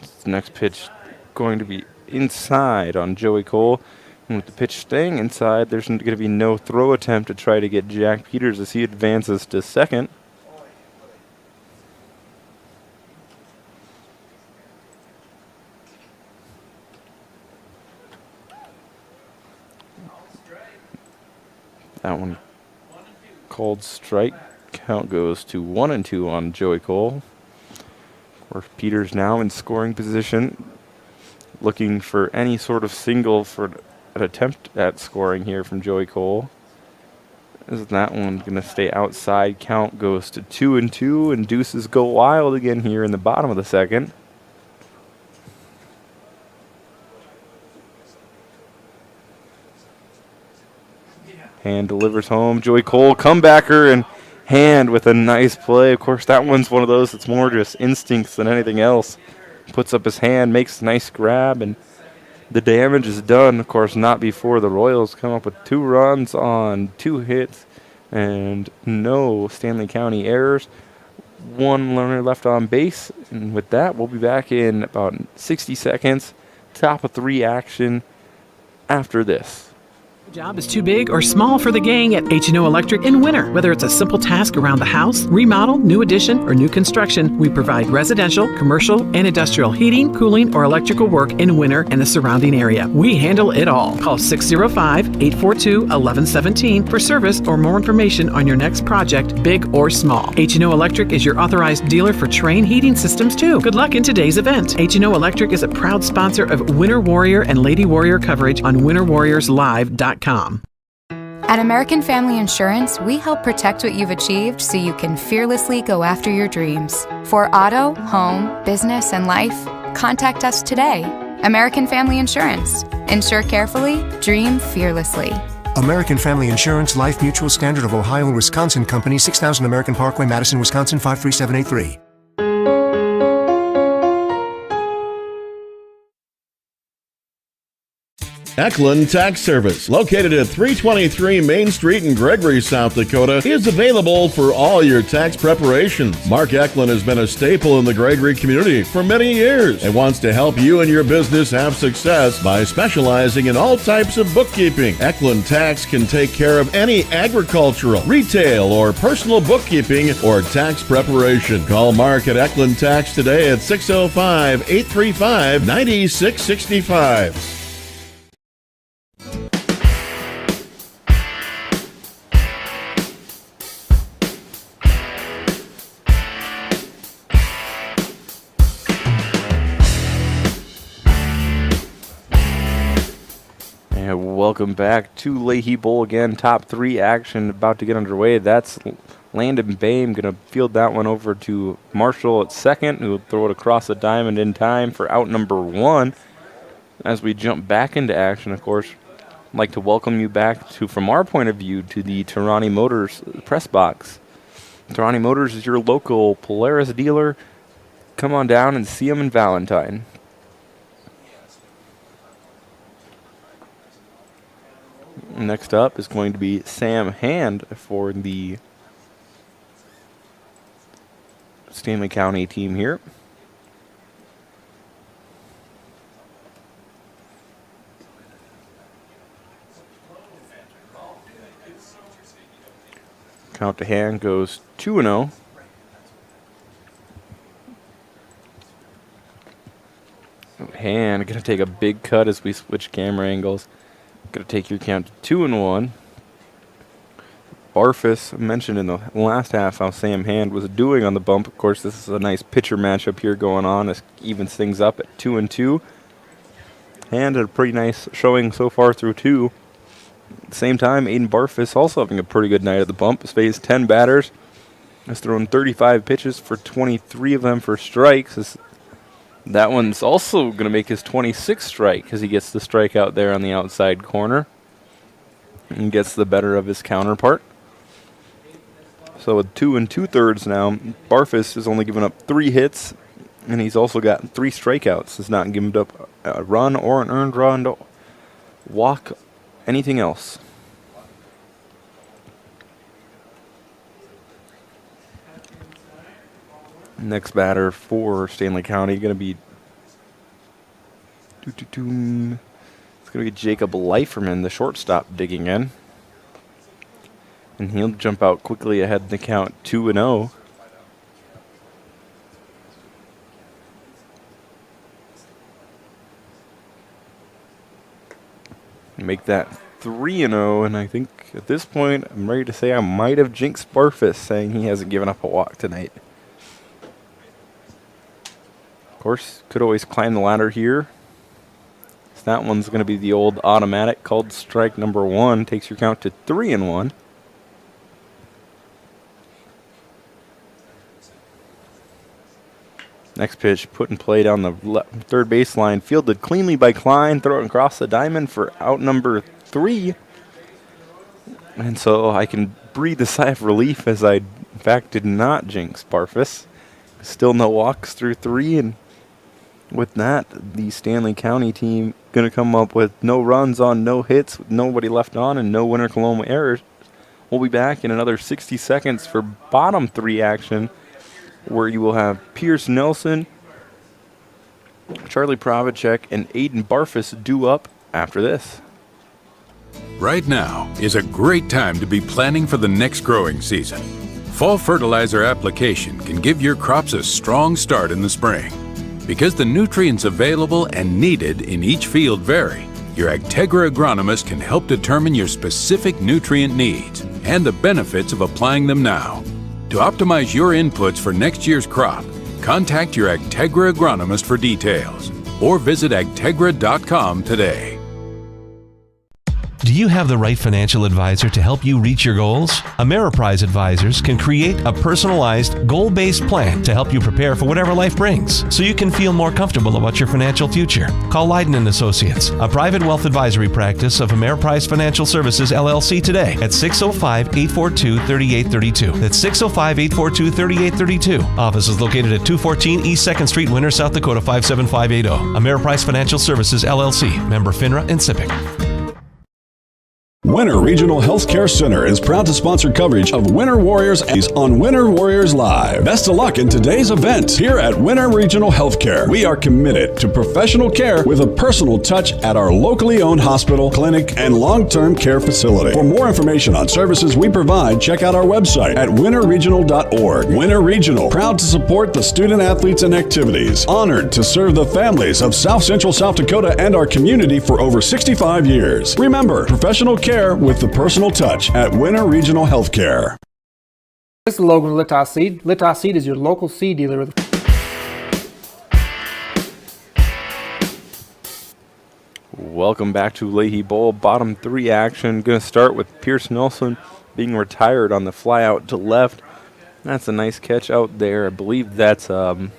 This next pitch going to be inside on Joey Cole. And with the pitch staying inside, there's going to be no throw attempt to try to get Jack Peters as he advances to second. That one called strike. Count goes to 1-2 on Joey Cole. Of course, Peters now in scoring position, looking for any sort of single for an attempt at scoring here from Joey Cole. Is that one going to stay outside? Count goes to 2-2, and deuces go wild again here in the bottom of the second. Hand delivers home. Joey Cole, comebacker, and Hand with a nice play. Of course, that one's one of those that's more just instincts than anything else. Puts up his hand, makes a nice grab, and the damage is done. Of course, not before the Royals come up with 2 runs on 2 hits and no Stanley County errors. 1 runner left on base, and with that, we'll be back in about 60 seconds. Top of 3 action after this. Job is too big or small for the gang at H&O Electric in winter. Whether it's a simple task around the house, remodel, new addition, or new construction, we provide residential, commercial, and industrial heating, cooling, or electrical work in winter and the surrounding area. We handle it all. Call 605-842-1117 for service or more information on your next project, big or small. H&O Electric is your authorized dealer for Trane heating systems too. Good luck in today's event. H&O Electric is a proud sponsor of Winter Warrior and Lady Warrior coverage on winterwarriorslive.com. At American Family Insurance, we help protect what you've achieved so you can fearlessly go after your dreams. For auto, home, business, and life, contact us today. American Family Insurance. Insure carefully, dream fearlessly. American Family Insurance, Life Mutual, Standard of Ohio and Wisconsin Company, 6000 American Parkway, Madison, Wisconsin, 53783. Eklund Tax Service, located at 323 Main Street in Gregory, South Dakota, is available for all your tax preparations. Mark Eklund has been a staple in the Gregory community for many years and wants to help you and your business have success by specializing in all types of bookkeeping. Eklund Tax can take care of any agricultural, retail, or personal bookkeeping or tax preparation. Call Mark at Eklund Tax today at 605-835-9665. Welcome back to Leahy Bowl again. Top 3 action about to get underway. That's Landon Boehm going to field that one over to Marshall at second, who will throw it across the diamond in time for out number 1. As we jump back into action, of course, I'd like to welcome you back to, from our point of view, to the Tarani Motors press box. Tarani Motors is your local Polaris dealer. Come on down and see them in Valentine. Next up is going to be Sam Hand for the Stanley County team here. Count to Hand goes 2-0. Hand going to take a big cut as we switch camera angles. Going to take your count to 2-1. Barfus mentioned in the last half how Sam Hand was doing on the bump. Of course, this is a nice pitcher matchup here going on. This evens things up at 2-2. Hand had a pretty nice showing so far through 2. At the same time, Aiden Barfus also having a pretty good night at the bump. Has faced 10 batters. Has thrown 35 pitches for 23 of them for strikes. That one's also going to make his 26th strike because he gets the strikeout there on the outside corner and gets the better of his counterpart. So with 2 2/3 now, Barfus has only given up 3 hits, and he's also got 3 strikeouts. Has not given up a run or an earned run, to walk, anything else. Next batter for Stanley County going to be it's going to be Jacob Leiferman, the shortstop, digging in, and he'll jump out quickly ahead in the count 2-0. Make that 3-0, and I think at this point I'm ready to say I might have jinxed Barfus, saying he hasn't given up a walk tonight. Of course, could always climb the ladder here. So that one's going to be the old automatic called strike number 1. Takes your count to 3-1. Next pitch, put in play down the third baseline. Fielded cleanly by Klein. Throw it across the diamond for out number 3. And so I can breathe a sigh of relief as I, in fact, did not jinx Barfus. Still no walks through 3, and with that, the Stanley County team going to come up with no runs on, no hits, with nobody left on, and no winner Colome errors. We'll be back in another 60 seconds for bottom 3 action, where you will have Pierce Nelson, Charlie Provacek, and Aiden Barfus due up after this. Right now is a great time to be planning for the next growing season. Fall fertilizer application can give your crops a strong start in the spring. Because the nutrients available and needed in each field vary, your Agtegra agronomist can help determine your specific nutrient needs and the benefits of applying them now. To optimize your inputs for next year's crop, contact your Agtegra agronomist for details or visit agtegra.com today. Do you have the right financial advisor to help you reach your goals? Ameriprise Advisors can create a personalized, goal-based plan to help you prepare for whatever life brings, so you can feel more comfortable about your financial future. Call Leiden & Associates, a private wealth advisory practice of Ameriprise Financial Services, LLC today at 605-842-3832. That's 605-842-3832. Office is located at 214 East 2nd Street, Winter, South Dakota 57580. Ameriprise Financial Services, LLC. Member FINRA and SIPC. Winter Regional Healthcare Center is proud to sponsor coverage of Winter Warriors on Winter Warriors Live. Best of luck in today's event here at Winter Regional Healthcare. We are committed to professional care with a personal touch at our locally owned hospital, clinic, and long-term care facility. For more information on services we provide, check out our website at winterregional.org. Winter Regional, proud to support the student athletes and activities. Honored to serve the families of South Central South Dakota and our community for over 65 years. Remember, professional care with the personal touch at Winter Regional Healthcare. This is Logan with Litas Seed. Litas Seed is your local seed dealer. Welcome back to Leahy Bowl bottom 3 action. Going to start with Pierce Nelson being retired on the fly out to left. That's a nice catch out there. I believe that's Newharth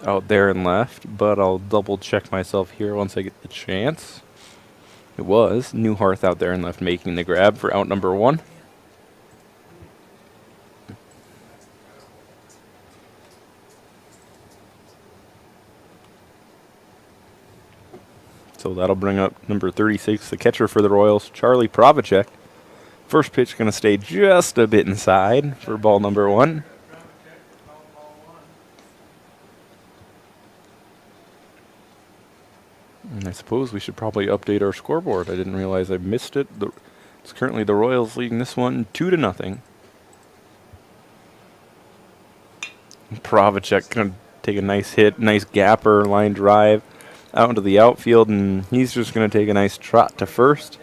out there in left, but I'll double check myself here once I get the chance. It was Newharth out there in left making the grab for out number 1. So that'll bring up number 36, the catcher for the Royals, Charlie Provacek. First pitch going to stay just a bit inside for ball number 1. And I suppose we should probably update our scoreboard. I didn't realize I missed it. It's currently the Royals leading this one 2-0. Provacek going to take a nice hit, nice gapper line drive out into the outfield, and he's just going to take a nice trot to first.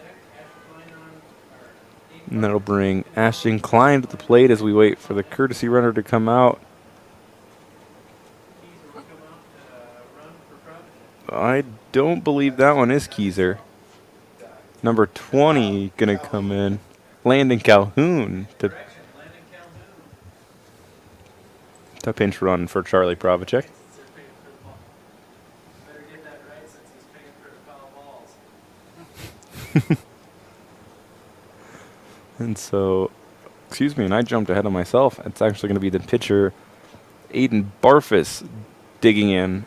And that'll bring Ashton Klein to the plate as we wait for the courtesy runner to come out. I don't believe that one is Keyser. Number 20 going to come in. Landon Calhoun to pinch run for Charlie Provacek. And so, excuse me, and I jumped ahead of myself. It's actually going to be the pitcher, Aiden Barfus, digging in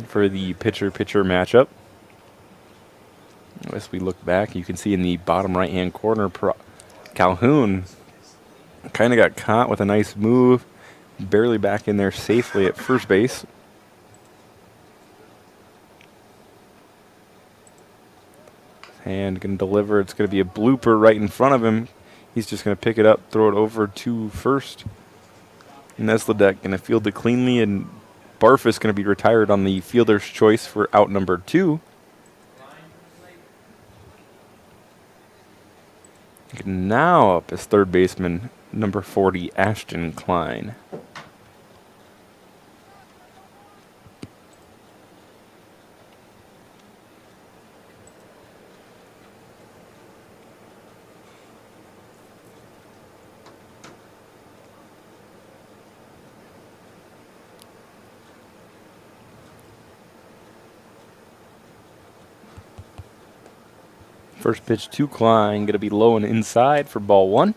for the pitcher-pitcher matchup. As we look back, you can see in the bottom right-hand corner, Calhoun kind of got caught with a nice move, barely back in there safely at first base. And going to deliver. It's going to be a blooper right in front of him. He's just going to pick it up, throw it over to first. And Nesledek going to field it cleanly, and Barfus going to be retired on the fielder's choice for out number 2. Now up as third baseman, number 40, Ashton Klein. First pitch to Klein, going to be low and inside for ball 1.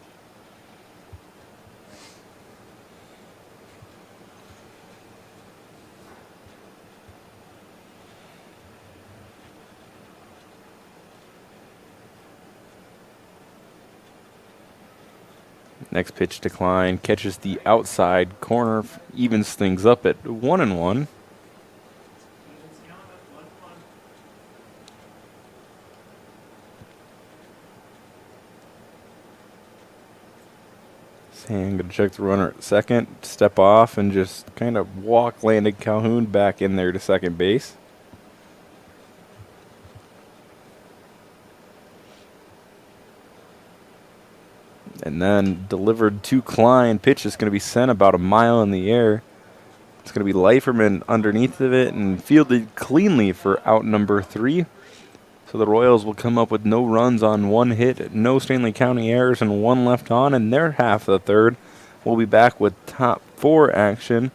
Next pitch to Klein, catches the outside corner, evens things up at 1-1. And going to check the runner at second, step off, and just kind of walk Landon Calhoun back in there to second base. And then delivered to Klein. Pitch is going to be sent about a mile in the air. It's going to be Leiferman underneath of it and fielded cleanly for out number 3. So the Royals will come up with no runs on 1 hit, no Stanley County errors, and 1 left on in their half of the third. We'll be back with top 4 action,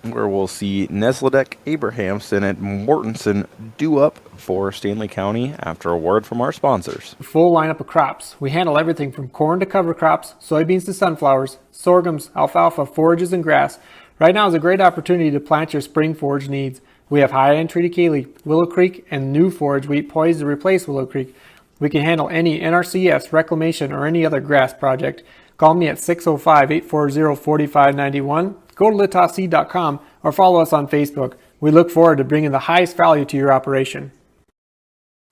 where we'll see Nesledek, Abrahamson, and Mortensen due up for Stanley County after a word from our sponsors. Full lineup of crops. We handle everything from corn to cover crops, soybeans to sunflowers, sorghums, alfalfa, forages, and grass. Right now is a great opportunity to plant your spring forage needs. We have high-end triticale, Willow Creek, and new forage wheat poised to replace Willow Creek. We can handle any NRCS, reclamation, or any other grass project. Call me at 605-840-4591. Go to litosseed.com or follow us on Facebook. We look forward to bringing the highest value to your operation.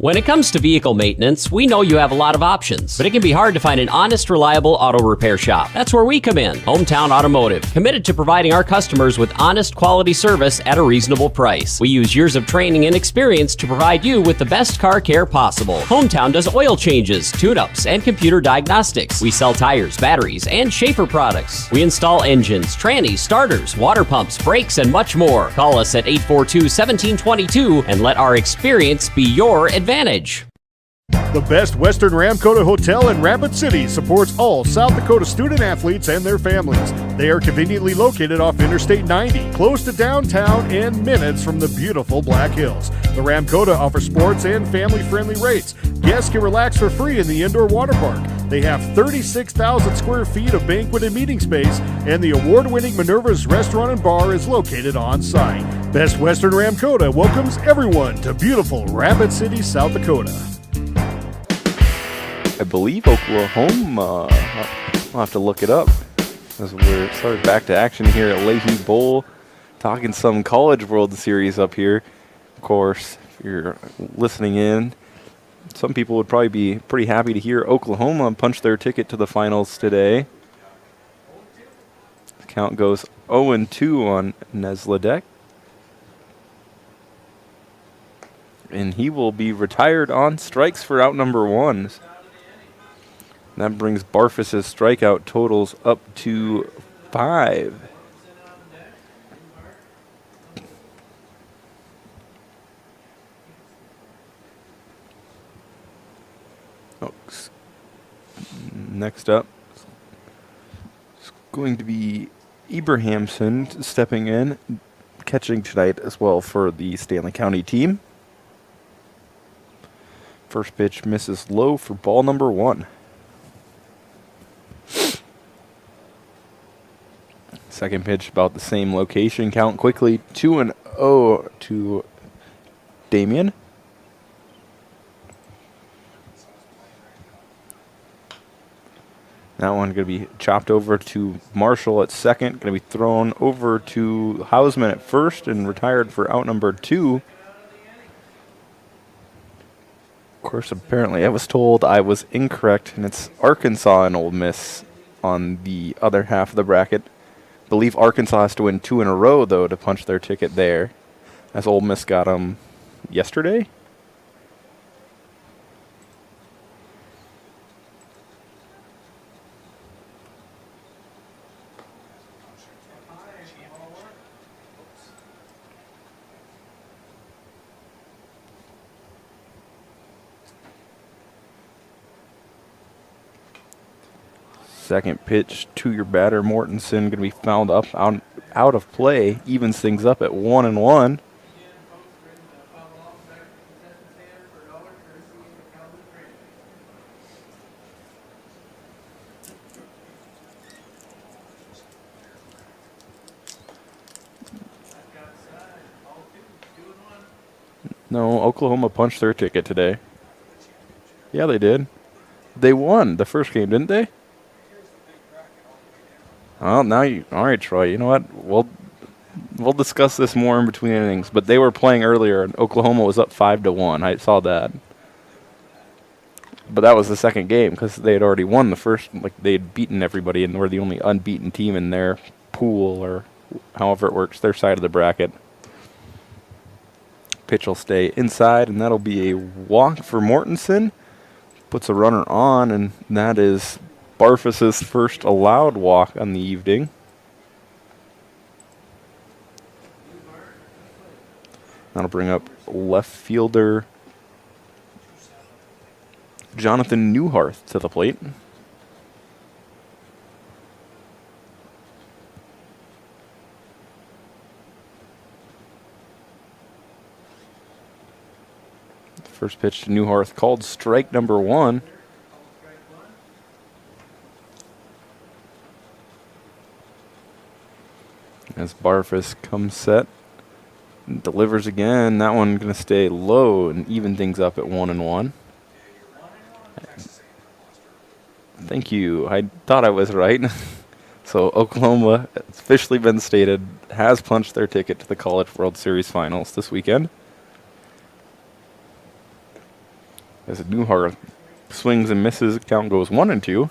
When it comes to vehicle maintenance, we know you have a lot of options, but it can be hard to find an honest, reliable auto repair shop. That's where we come in. Hometown Automotive, committed to providing our customers with honest, quality service at a reasonable price. We use years of training and experience to provide you with the best car care possible. Hometown does oil changes, tune-ups, and computer diagnostics. We sell tires, batteries, and Schaefer products. We install engines, trannies, starters, water pumps, brakes, and much more. Call us at 842-1722 and let our experience be your advantage. The Best Western Ramkota Hotel in Rapid City supports all South Dakota student athletes and their families. They are conveniently located off Interstate 90, close to downtown and minutes from the beautiful Black Hills. The Ramkota offers sports and family-friendly rates. Guests can relax for free in the indoor water park. They have 36,000 square feet of banquet and meeting space, and the award-winning Minerva's Restaurant and Bar is located on site. Best Western Ramkota welcomes everyone to beautiful Rapid City, South Dakota. I believe Oklahoma. I'll have to look it up as we're started back to action here at Leahy Bowl, talking some College World Series up here. Of course, if you're listening in, some people would probably be pretty happy to hear Oklahoma punch their ticket to the finals today. The count goes 0-2 on Nesledek. And he will be retired on strikes for out number 1. That brings Barfus's strikeout totals up to 5. Next up is going to be Abrahamson stepping in, catching tonight as well for the Stanley County team. First pitch misses low for ball number 1. Second pitch about the same location. Count quickly 2-0 to Damien. That one going to be chopped over to Marshall at second. Going to be thrown over to Hausman at first and retired for out number 2. Of course, apparently I was told I was incorrect, and it's Arkansas and Ole Miss on the other half of the bracket. I believe Arkansas has to win 2 in a row, though, to punch their ticket there, as Ole Miss got them yesterday. Second pitch to your batter, Mortensen, going to be fouled up out of play, evens things up at 1-1. No, Oklahoma punched their ticket today. Yeah, they did. They won the first game, didn't they? Well, now you... All right, Troy, you know what? We'll discuss this more in between innings. But they were playing earlier, and Oklahoma was up 5-1. I saw that. But that was the second game because they had already won the first. Like, they had beaten everybody, and were the only unbeaten team in their pool, or however it works, their side of the bracket. Pitch will stay inside, and that'll be a walk for Mortensen. Puts a runner on, and that is Barfus's first allowed walk on the evening. That'll bring up left fielder Jonathan Newharth to the plate. First pitch to Newharth called strike number 1. As Barfus comes set, delivers again. That one going to stay low and even things up at 1-1. Thank you. I thought I was right. So Oklahoma, it's officially been stated, has punched their ticket to the College World Series Finals this weekend. As Newharth swings and misses, count goes 1-2.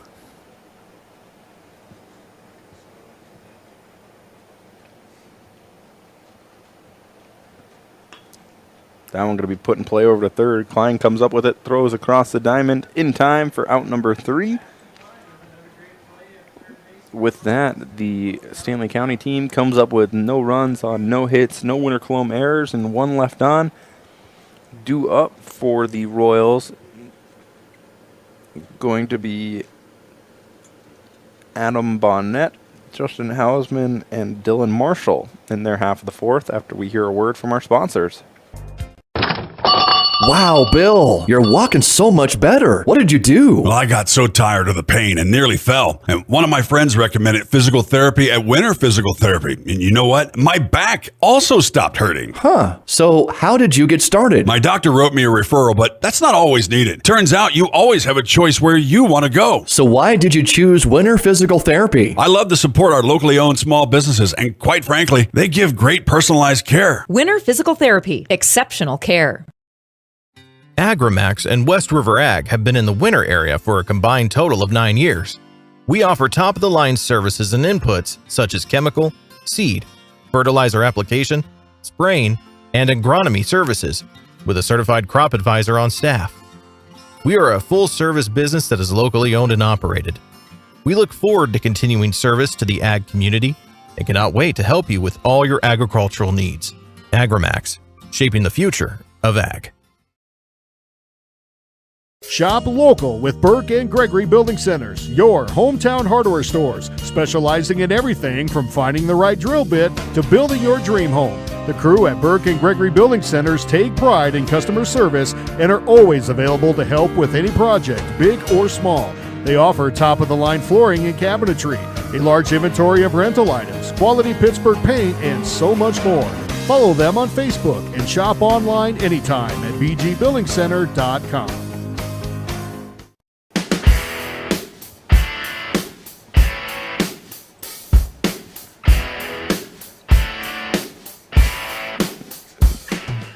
That one going to be put in play over to third. Klein comes up with it, throws across the diamond in time for out number 3. With that, the Stanley County team comes up with no runs on no hits, no Winter Colome errors, and 1 left on. Due up for the Royals going to be Adam Bonnet, Justin Hausman, and Dylan Marshall in their half of the fourth after we hear a word from our sponsors. Wow, Bill, you're walking so much better. What did you do? Well, I got so tired of the pain and nearly fell. And one of my friends recommended physical therapy at Winter Physical Therapy. And you know what? My back also stopped hurting. Huh. So how did you get started? My doctor wrote me a referral, but that's not always needed. Turns out you always have a choice where you want to go. So why did you choose Winter Physical Therapy? I love to support our locally owned small businesses, and quite frankly, they give great personalized care. Winter Physical Therapy. Exceptional care. Agrimax and West River Ag have been in the Winter area for a combined total of 9 years. We offer top-of-the-line services and inputs such as chemical, seed, fertilizer application, spraying, and agronomy services, with a certified crop advisor on staff. We are a full-service business that is locally owned and operated. We look forward to continuing service to the ag community and cannot wait to help you with all your agricultural needs. Agrimax, shaping the future of ag. Shop local with Burke and Gregory Building Centers, your hometown hardware stores, specializing in everything from finding the right drill bit to building your dream home. The crew at Burke and Gregory Building Centers take pride in customer service and are always available to help with any project, big or small. They offer top-of-the-line flooring and cabinetry, a large inventory of rental items, quality Pittsburgh paint, and so much more. Follow them on Facebook and shop online anytime at bgbuildingcenter.com.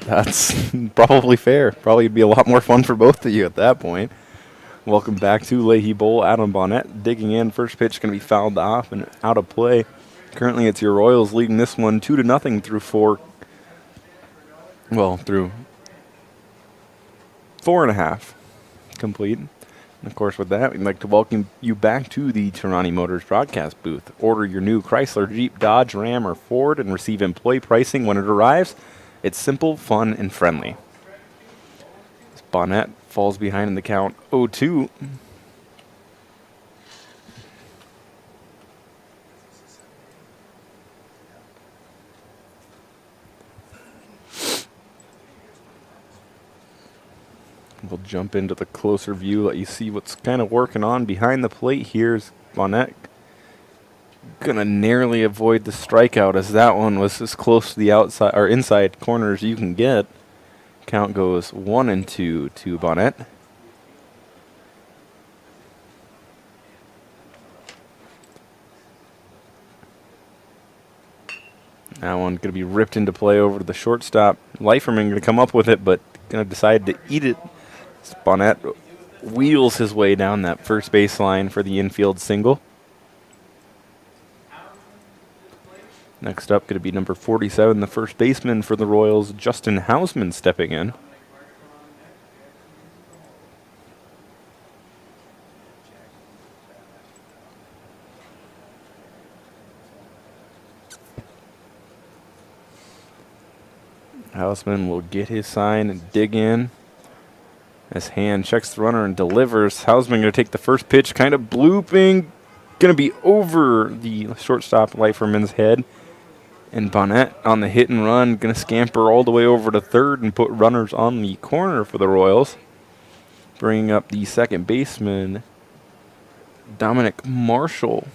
That's probably fair. Probably be a lot more fun for both of you at that point. Welcome back to Leahy Bowl. Adam Bonnet digging in. First pitch going to be fouled off and out of play. Currently, it's your Royals leading this one 2-0 through 4. Well, through 4.5 complete. And of course, with that, we'd like to welcome you back to the Tarani Motors broadcast booth. Order your new Chrysler, Jeep, Dodge, Ram, or Ford and receive employee pricing when it arrives. It's simple, fun, and friendly. Bonnet falls behind in the count 0-2. We'll jump into the closer view, let you see what's kind of working on behind the plate here. Is Bonnet gonna narrowly avoid the strikeout, as that one was as close to the outside or inside corner as you can get. Count goes 1-2 to Bonnet. That one going to be ripped into play over to the shortstop. Leiferman going to come up with it, but going to decide to eat it. Bonnet wheels his way down that first baseline for the infield single. Next up, going to be number 47, the first baseman for the Royals, Justin Hausman, stepping in. Hausman will get his sign and dig in. His hand checks the runner and delivers. Hausman going to take the first pitch, kind of blooping. Going to be over the shortstop Leiferman's head. And Bonnet on the hit and run, going to scamper all the way over to third and put runners on the corner for the Royals. Bringing up the second baseman, Dominic Marshall.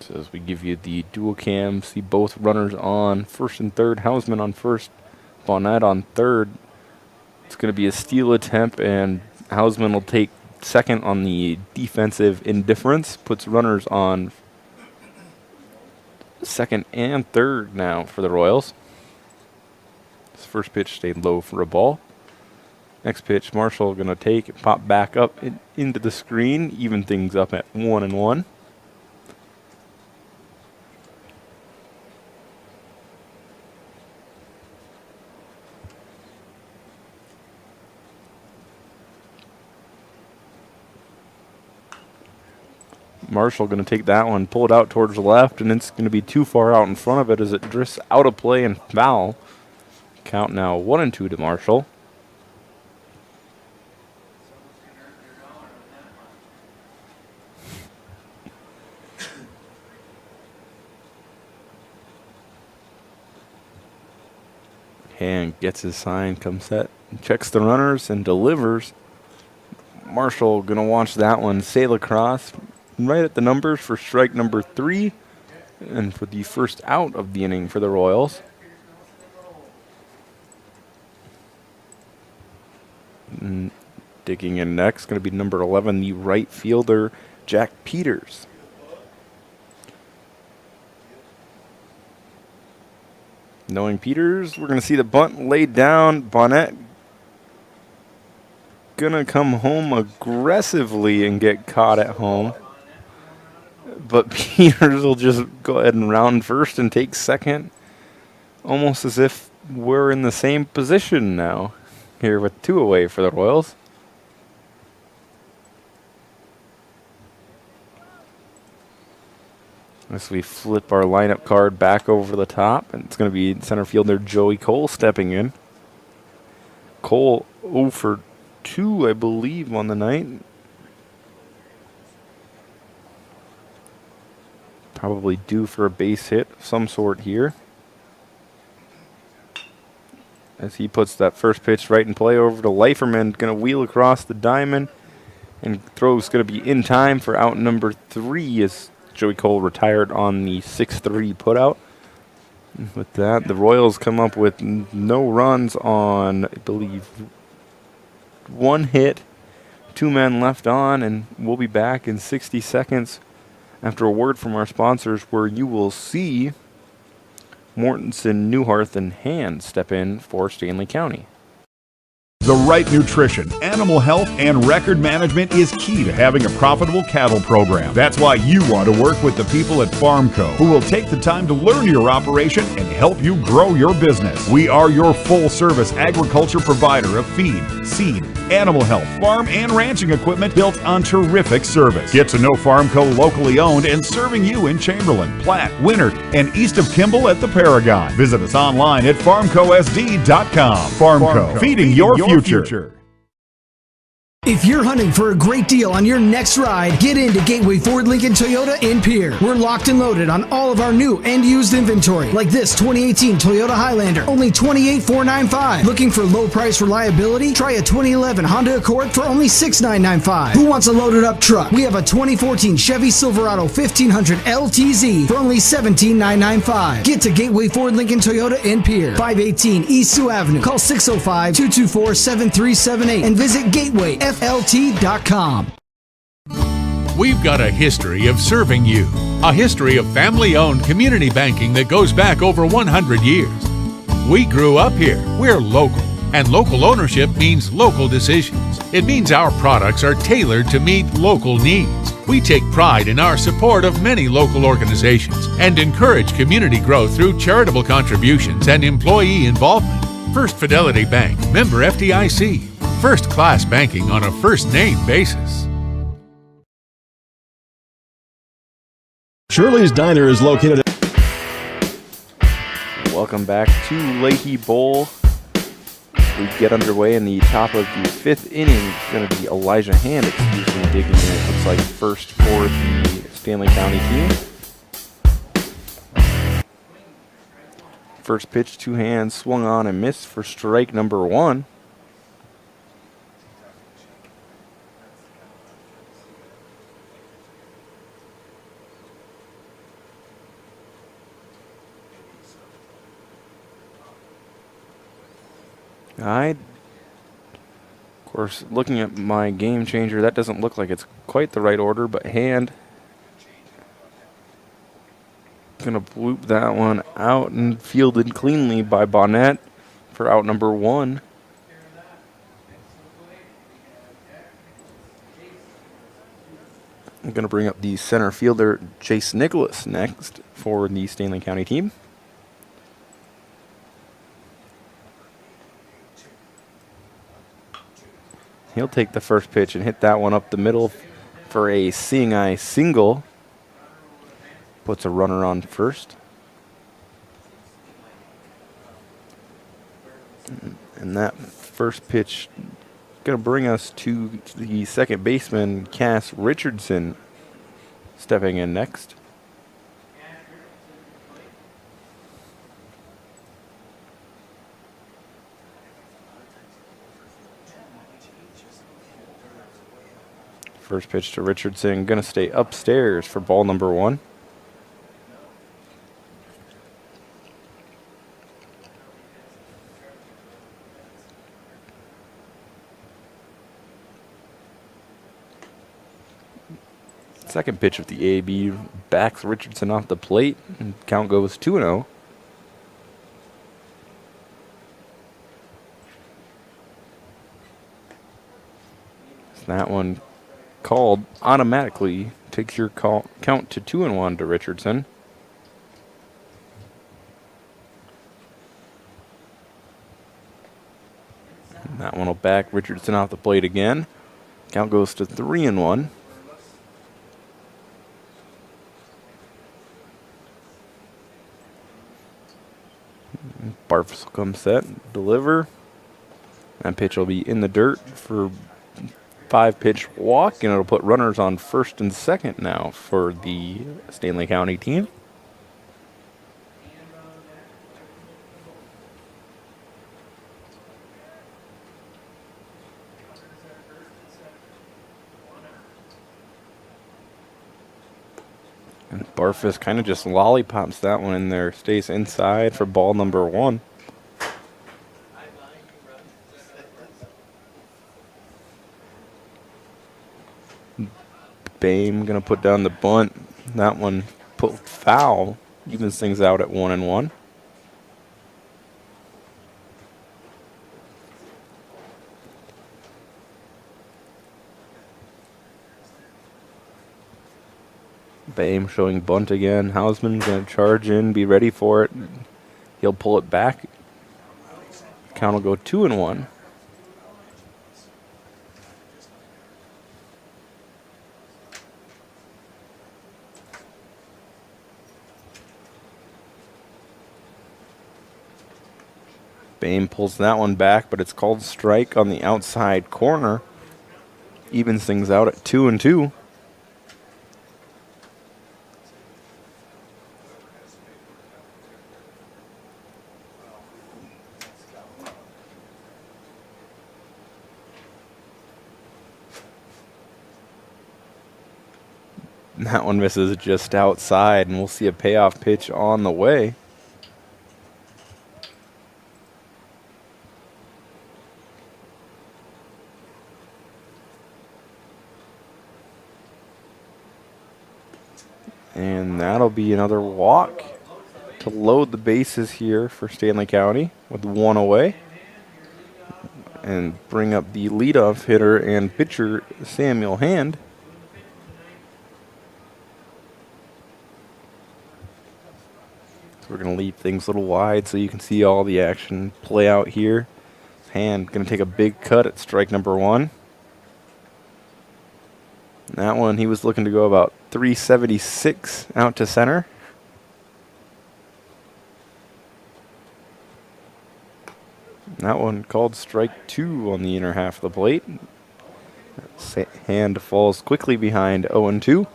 So as we give you the dual cam, see both runners on first and third. Hausman on first, Bonnet on third. It's going to be a steal attempt, and Hausman will take second on the defensive indifference. Puts runners on second and third now for the Royals. His first pitch stayed low for a ball. Next pitch, Marshall going to take it, pop back up into the screen, even things up at 1-1. Marshall going to take that one, pull it out towards the left, and it's going to be too far out in front of it as it drifts out of play and foul. Count now 1-2 to Marshall. And gets his sign, comes set, checks the runners, and delivers. Marshall going to watch that one sail across. Right at the numbers for strike number 3 and for the first out of the inning for the Royals. And digging in next, going to be number 11, the right fielder, Jack Peters. Knowing Peters, we're going to see the bunt laid down. Bonnet going to come home aggressively and get caught at home. But Peters will just go ahead and round first and take second, almost as if we're in the same position now, here with 2 away for the Royals. As we flip our lineup card back over the top, and it's going to be center fielder Joey Cole stepping in. Cole 0 for 2, I believe, on the night. Probably due for a base hit of some sort here. As he puts that first pitch right in play over to Leiferman, going to wheel across the diamond, and throw's going to be in time for out number 3 as Joey Cole retired on the 6-3 putout. With that, the Royals come up with no runs on, I believe, 1 hit, 2 men left on, and we'll be back in 60 seconds after a word from our sponsors, where you will see Mortensen, Newharth, and Hand step in for Stanley County. The right nutrition, animal health, and record management is key to having a profitable cattle program. That's why you want to work with the people at Farmco, who will take the time to learn your operation and help you grow your business. We are your full-service agriculture provider of feed, seed, animal health, farm, and ranching equipment built on terrific service. Get to know Farmco locally owned and serving you in Chamberlain, Platte, Winter, and east of Kimball at the Paragon. Visit us online at farmcosd.com. Farmco, feeding your future. If you're hunting for a great deal on your next ride, get into Gateway Ford Lincoln Toyota in Pierre. We're locked and loaded on all of our new and used inventory, like this 2018 Toyota Highlander, only $28,495. Looking for low price reliability? Try a 2011 Honda Accord for only $6,995. Who wants a loaded up truck? We have a 2014 Chevy Silverado 1500 LTZ for only $17,995. Get to Gateway Ford Lincoln Toyota in Pierre, 518 East Sioux Avenue. Call 605-224-7378 and visit gatewayflt.com. We've got a history of serving you, a history of family-owned community banking that goes back over 100 years. We grew up here. We're local. And local ownership means local decisions. It means our products are tailored to meet local needs. We take pride in our support of many local organizations and encourage community growth through charitable contributions and employee involvement. First Fidelity Bank, member FDIC. First-class banking on a first-name basis. Shirley's Diner is located. Welcome back to Leahy Bowl. We get underway in the top of the 5th inning. It's going to be Elijah Hand exclusively digging in. It looks like first for the Stanley County team. First pitch, 2 hands, swung on and missed for strike number 1. Of course, looking at my game changer, that doesn't look like it's quite the right order, but Hand gonna bloop that one out and fielded cleanly by Bonnet for out number 1. I'm gonna bring up the center fielder Chase Nicholas next for the Stanley County team. He'll take the first pitch and hit that one up the middle for a seeing eye single. Puts a runner on first. And that first pitch going to bring us to the second baseman, Cass Richardson, stepping in next. First pitch to Richardson, going to stay upstairs for ball number 1. Second pitch of the AB backs Richardson off the plate, and count goes 2-0. That one called automatically, takes your count to 2-1 to Richardson. And that one will back Richardson off the plate again. Count goes to 3-1. Barfus will come set, deliver. That pitch will be in the dirt for 5-pitch walk, and it'll put runners on first and second now for the Stanley County team. And Barfus kind of just lollipops that one in there, stays inside for ball number 1. Bame gonna put down the bunt. That one put foul, evens things out at 1-1. Bame showing bunt again. Hausman gonna charge in, be ready for it. He'll pull it back. Count will go 2-1. Bame pulls that one back, but it's called strike on the outside corner. evens things out at 2-2. That one misses just outside, and we'll see a payoff pitch on the way. And that'll be another walk to load the bases here for Stanley County with one away. And bring up the leadoff hitter and pitcher, Samuel Hand. We're going to leave things a little wide so you can see all the action play out here. Hand going to take a big cut at strike number 1. That one, he was looking to go about 376 out to center. That one called strike 2 on the inner half of the plate. Hand falls quickly behind 0-2.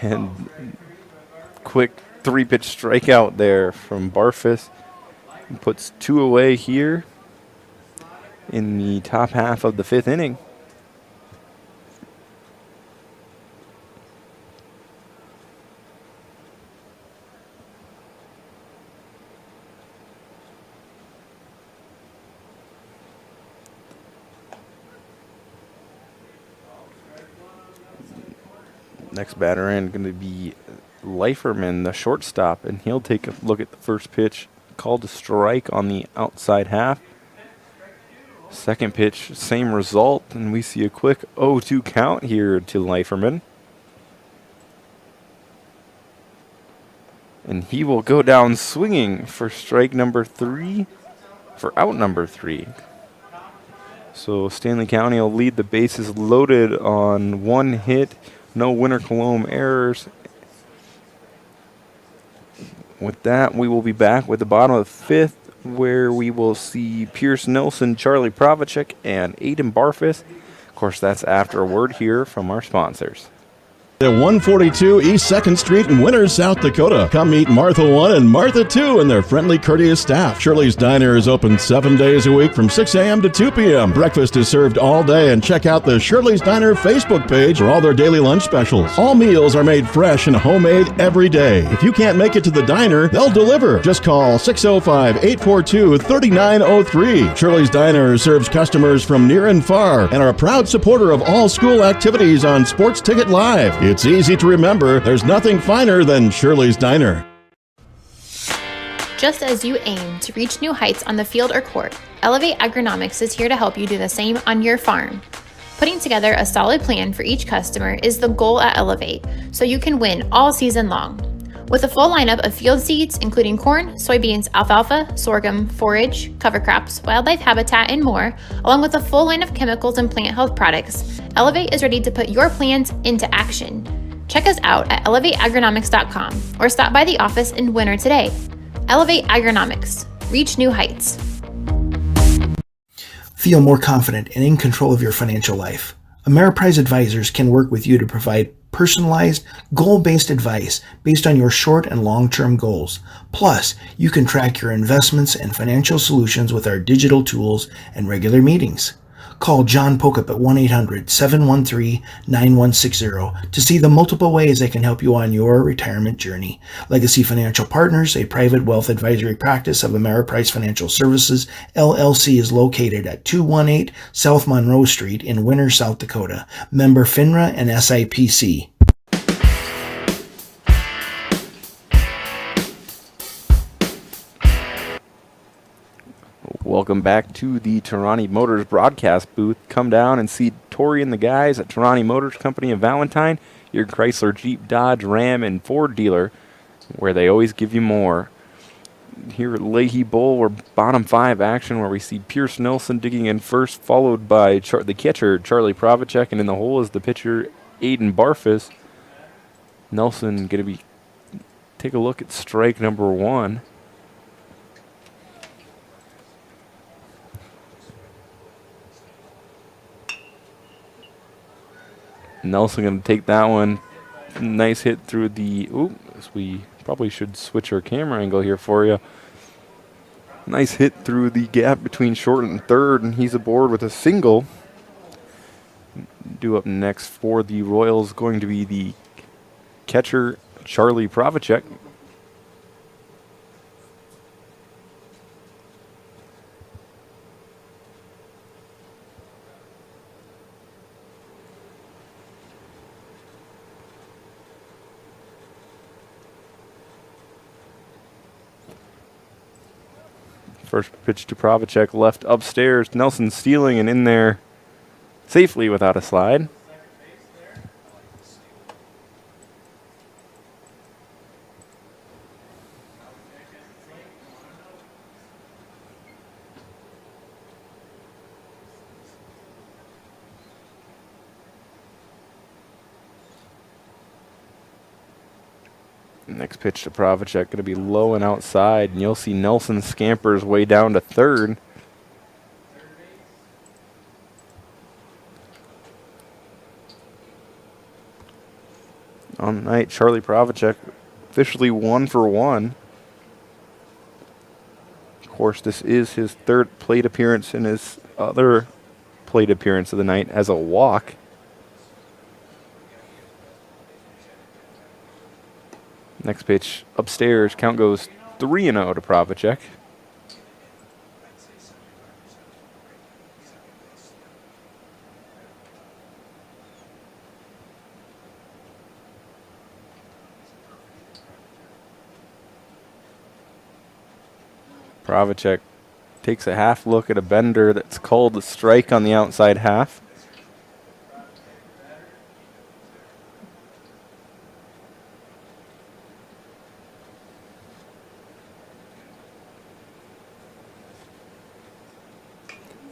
And quick 3-pitch strikeout there from Barfus. Puts 2 away here in the top half of the 5th inning. Next batter in going to be Leiferman, the shortstop, and he'll take a look at the first pitch, called a strike on the outside half. Second pitch, same result, and we see a quick 0-2 count here to Leiferman. And he will go down swinging for strike number 3, for out number 3. So Stanley County will lead the bases loaded on 1 hit. No Winter Colome errors. With that, we will be back with the bottom of the 5th, where we will see Pierce Nelson, Charlie Provacek, and Aiden Barfus. Of course, that's after a word here from our sponsors. At 142 East 2nd Street in Winters, South Dakota. Come meet Martha 1 and Martha 2 and their friendly, courteous staff. Shirley's Diner is open 7 days a week from 6 a.m. to 2 p.m. Breakfast is served all day, and check out the Shirley's Diner Facebook page for all their daily lunch specials. All meals are made fresh and homemade every day. If you can't make it to the diner, they'll deliver. Just call 605-842-3903. Shirley's Diner serves customers from near and far and are a proud supporter of all school activities on Sports Ticket Live. It's easy to remember. There's nothing finer than Shirley's Diner. Just as you aim to reach new heights on the field or court, Elevate Agronomics is here to help you do the same on your farm. Putting together a solid plan for each customer is the goal at Elevate, so you can win all season long. With a full lineup of field seeds, including corn, soybeans, alfalfa, sorghum, forage, cover crops, wildlife habitat, and more, along with a full line of chemicals and plant health products, Elevate is ready to put your plans into action. Check us out at elevateagronomics.com or stop by the office in Winter today. Elevate Agronomics. Reach new heights. Feel more confident and in control of your financial life. Ameriprise Advisors can work with you to provide personalized, goal-based advice based on your short and long-term goals. Plus, you can track your investments and financial solutions with our digital tools and regular meetings. Call John Pokup at 1-800-713-9160 to see the multiple ways they can help you on your retirement journey. Legacy Financial Partners, a private wealth advisory practice of Ameriprise Financial Services, LLC, is located at 218 South Monroe Street in Winter, South Dakota. Member FINRA and SIPC. Welcome back to the Tarani Motors broadcast booth. Come down and see Tori and the guys at Tarani Motors Company of Valentine, your Chrysler, Jeep, Dodge, Ram, and Ford dealer, where they always give you more. Here at Leahy Bowl, we're bottom 5 action, where we see Pierce Nelson digging in first, followed by the catcher, Charlie Provacek, and in the hole is the pitcher, Aiden Barfus. Nelson going to take a look at strike number 1. Nelson going to take that one. Nice hit through the... we probably should switch our camera angle here for you. Nice hit through the gap between short and third, and he's aboard with a single. Due up next for the Royals going to be the catcher, Charlie Provacek. First pitch to Provacek, left upstairs. Nelson stealing and in there safely without a slide. Next pitch to Provacek, going to be low and outside, and you'll see Nelson scampers way down to third. On the night, Charlie Provacek officially 1 for 1. Of course, this is his third plate appearance and his other plate appearance of the night as a walk. Next pitch upstairs, count goes 3-0 to Provacek. Provacek takes a half look at a bender that's called a strike on the outside half.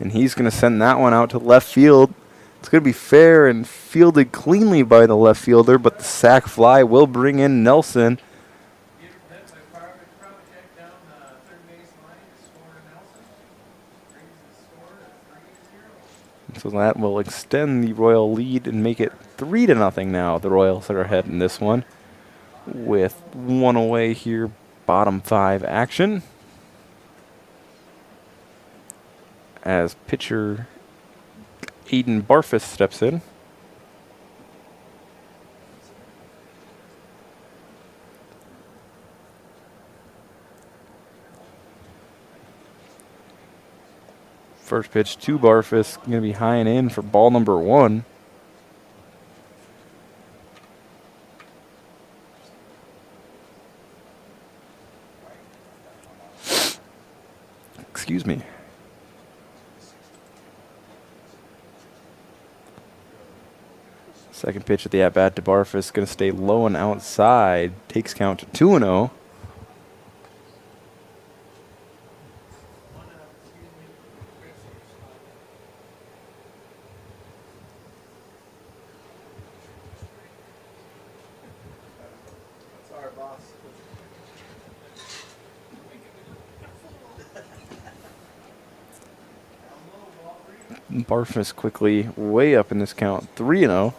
And he's going to send that one out to left field. It's going to be fair and fielded cleanly by the left fielder, but the sac fly will bring in Nelson. So that will extend the Royal lead and make it 3-0 now. The Royals are ahead in this one with one away here, bottom 5 action. As pitcher Aiden Barfus steps in. First pitch to Barfus, going to be high and in for ball number 1. Excuse me. Second pitch at the at-bat to Barfus, going to stay low and outside. Takes count to 2-0. Barfus quickly way up in this count, 3-0.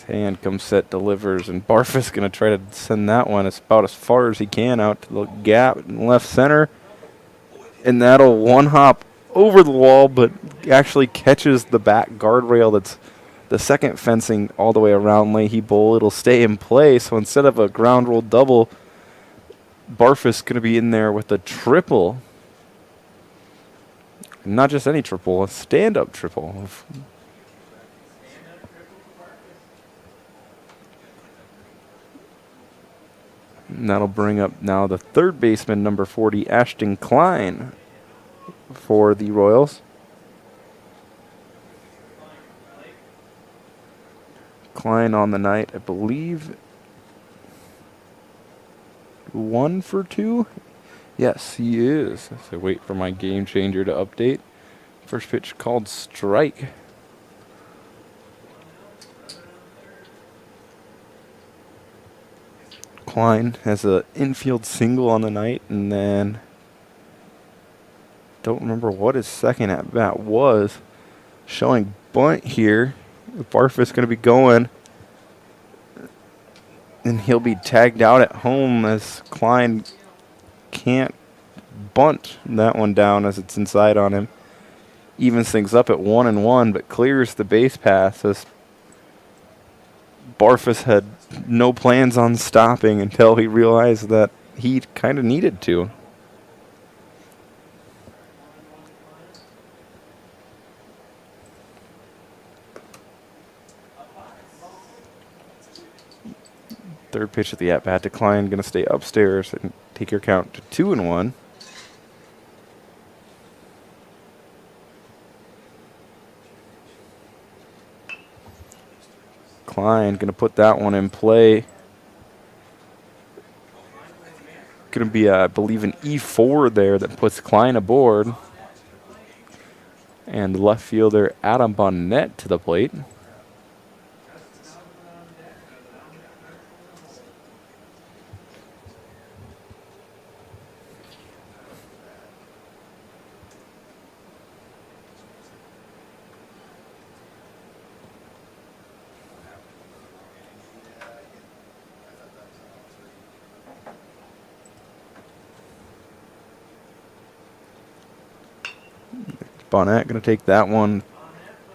Hand comes set, delivers, and Barfus going to try to send that one about as far as he can out to the gap in left center. And that'll one hop over the wall, but actually catches the back guardrail that's the second fencing all the way around Leahy Bowl. It'll stay in play, so instead of a ground roll double, Barfus going to be in there with a triple. Not just any triple, a stand-up triple. And that'll bring up now the third baseman, number 40, Ashton Klein, for the Royals. Klein on the night, I believe, 1 for 2. Yes, he is. So wait for my game changer to update. First pitch called strike. Klein has an infield single on the night, and then don't remember what his second at bat was. Showing bunt here. Barfus going to be going, and he'll be tagged out at home as Klein can't bunt that one down as it's inside on him. Evens things up at 1-1, but clears the base pass as Barfus had no plans on stopping until he realized that he kind of needed to. Third pitch of the at-bat to Klein, going to stay upstairs and take your count to 2-1. Klein going to put that one in play. Going to be, I believe, an E4 there that puts Klein aboard. And left fielder Adam Bonnet to the plate. Bonnet going to take that one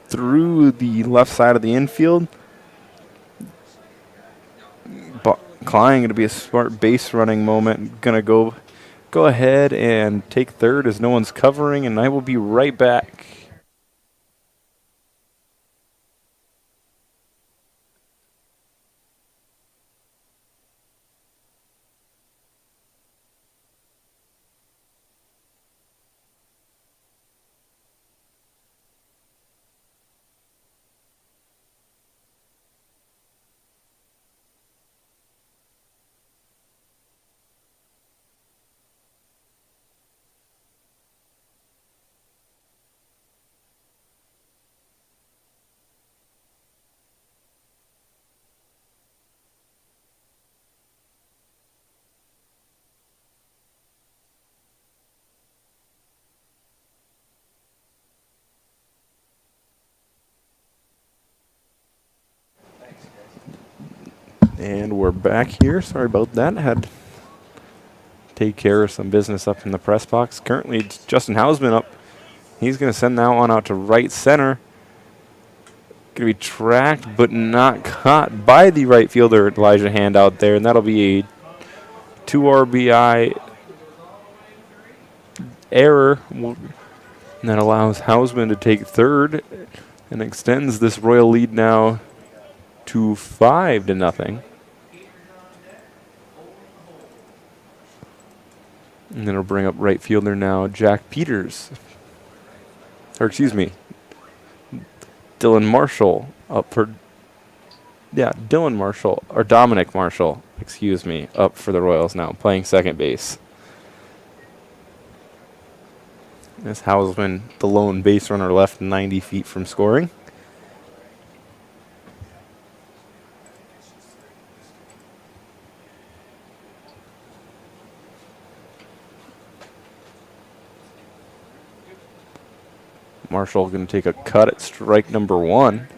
through the left side of the infield. Klein going to be a smart base running moment. Going to go ahead and take third as no one's covering, and I will be right back. And we're back here. Sorry about that. Had to take care of some business up in the press box. Currently, it's Justin Hausman up. He's going to send that one out to right center. Going to be tracked but not caught by the right fielder, Elijah Hand, out there. And that'll be a 2 RBI error. And that allows Hausman to take third and extends this Royal lead now to 5-0. And then it'll bring up right fielder now, Jack Peters. Or excuse me, Dylan Marshall up for, Dylan Marshall, or Dominic Marshall, excuse me, up for the Royals now, playing second base. As Hausman, the lone base runner, left 90 feet from scoring. Marshall going to take a cut at strike number 1.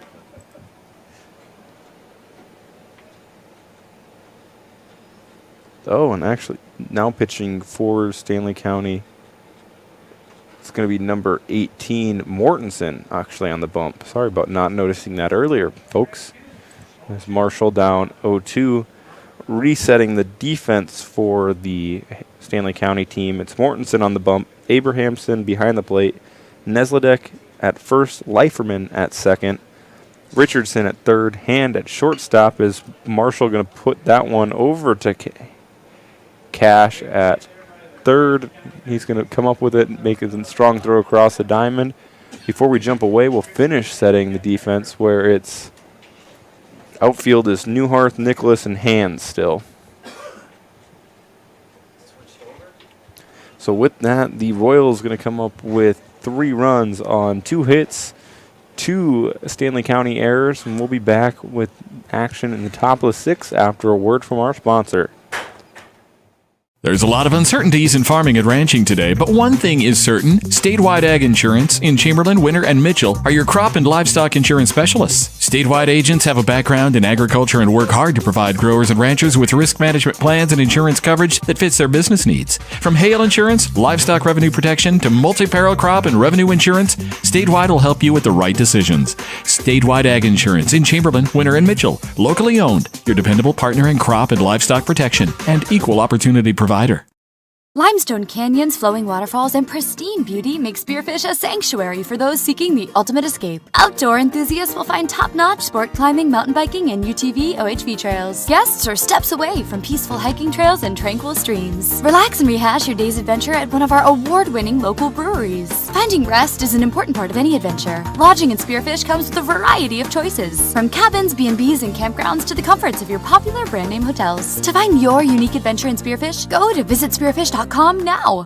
Oh, and actually now pitching for Stanley County, it's going to be number 18, Mortensen, actually on the bump. Sorry about not noticing that earlier, folks. There's Marshall down 0-2, resetting the defense for the Stanley County team. It's Mortensen on the bump, Abrahamson behind the plate, Nesledek at first, Leiferman at second, Richardson at third, Hand at shortstop. Is Marshall going to put that one over to Cash at third? He's going to come up with it and make a strong throw across the diamond. Before we jump away, we'll finish setting the defense where it's outfield is Newharth, Nicholas, and Hand still. So with that, the Royals going to come up with 3 runs on 2 hits, 2 Stanley County errors, and we'll be back with action in the top of the 6th after a word from our sponsor. There's a lot of uncertainties in farming and ranching today, but one thing is certain. Statewide Ag Insurance in Chamberlain, Winter, and Mitchell are your crop and livestock insurance specialists. Statewide agents have a background in agriculture and work hard to provide growers and ranchers with risk management plans and insurance coverage that fits their business needs. From hail insurance, livestock revenue protection, to multi-peril crop and revenue insurance, Statewide will help you with the right decisions. Statewide Ag Insurance in Chamberlain, Winter, and Mitchell. Locally owned, your dependable partner in crop and livestock protection and equal opportunity provider. Limestone canyons, flowing waterfalls, and pristine beauty make Spearfish a sanctuary for those seeking the ultimate escape. Outdoor enthusiasts will find top-notch sport climbing, mountain biking, and UTV OHV trails. Guests are steps away from peaceful hiking trails and tranquil streams. Relax and rehash your day's adventure at one of our award-winning local breweries. Finding rest is an important part of any adventure. Lodging in Spearfish comes with a variety of choices, from cabins, B&Bs, and campgrounds to the comforts of your popular brand-name hotels. To find your unique adventure in Spearfish, go to visitspearfish.com now.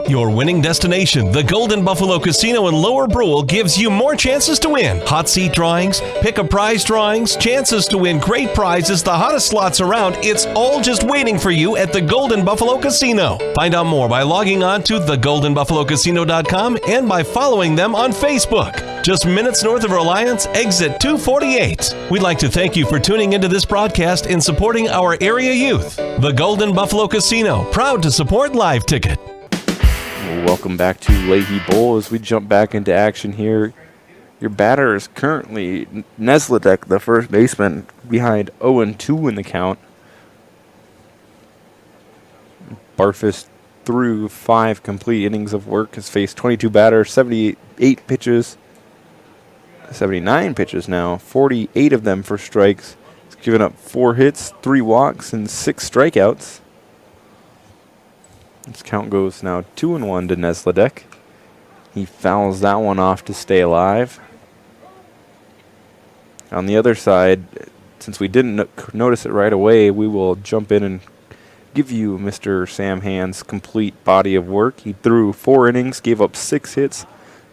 Your winning destination, the Golden Buffalo Casino in Lower Brule, gives you more chances to win. Hot seat drawings, pick a prize drawings, chances to win great prizes, the hottest slots around. It's all just waiting for you at the Golden Buffalo Casino. Find out more by logging on to thegoldenbuffalocasino.com and by following them on Facebook. Just minutes north of Reliance, exit 248. We'd like to thank you for tuning into this broadcast and supporting our area youth. The Golden Buffalo Casino, proud to support Live Ticket. Welcome back to Leahy Bowl as we jump back into action here. Your batter is currently Nesledek, the first baseman, behind 0-2 in the count. Barfus, through 5 complete innings of work, has faced 22 batters, 78 pitches, 79 pitches now, 48 of them for strikes. He's given up 4 hits, 3 walks, and 6 strikeouts. His count goes now 2-1 to Nesledek. He fouls that one off to stay alive. On the other side, since we didn't notice it right away, we will jump in and give you Mr. Sam Hand's complete body of work. He threw 4 innings, gave up 6 hits,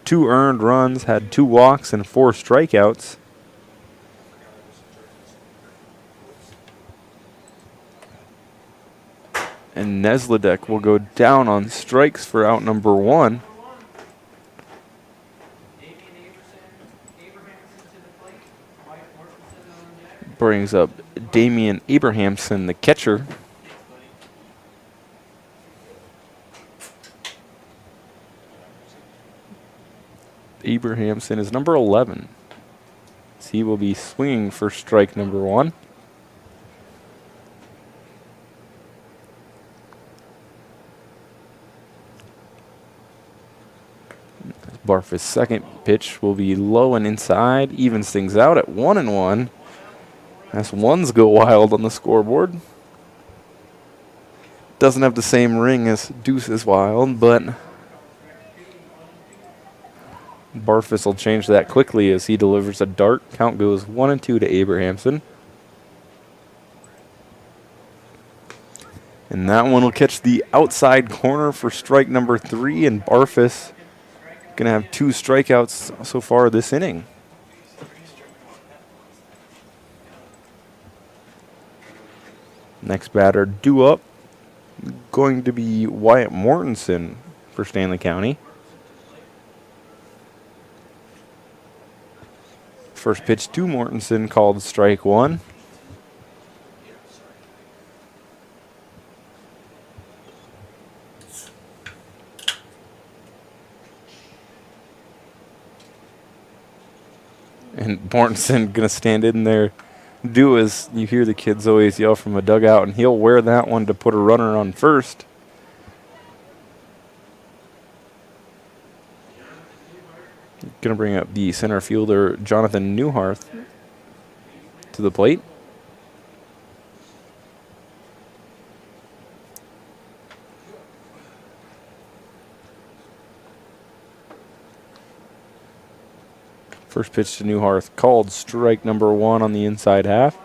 2 earned runs, had 2 walks, and 4 strikeouts. And Nesledek will go down on strikes for out number 1. Brings up Damian Abrahamson, the catcher. Abrahamson is number 11. So he will be swinging for strike number 1. Barfus' second pitch will be low and inside, evens things out at 1-1. As ones go wild on the scoreboard. Doesn't have the same ring as Deuces Wild, but Barfus will change that quickly as he delivers a dart. Count goes 1-2 to Abrahamson. And that one will catch the outside corner for strike number 3, and Barfus going to have 2 strikeouts so far this inning. Next batter due up, going to be Wyatt Mortensen for Stanley County. First pitch to Mortensen called strike 1. And Mortensen going to stand in there, do as you hear the kids always yell from a dugout, and he'll wear that one to put a runner on first. Going to bring up the center fielder, Jonathan Newharth, to the plate. First pitch to Newharth called strike number 1 on the inside half.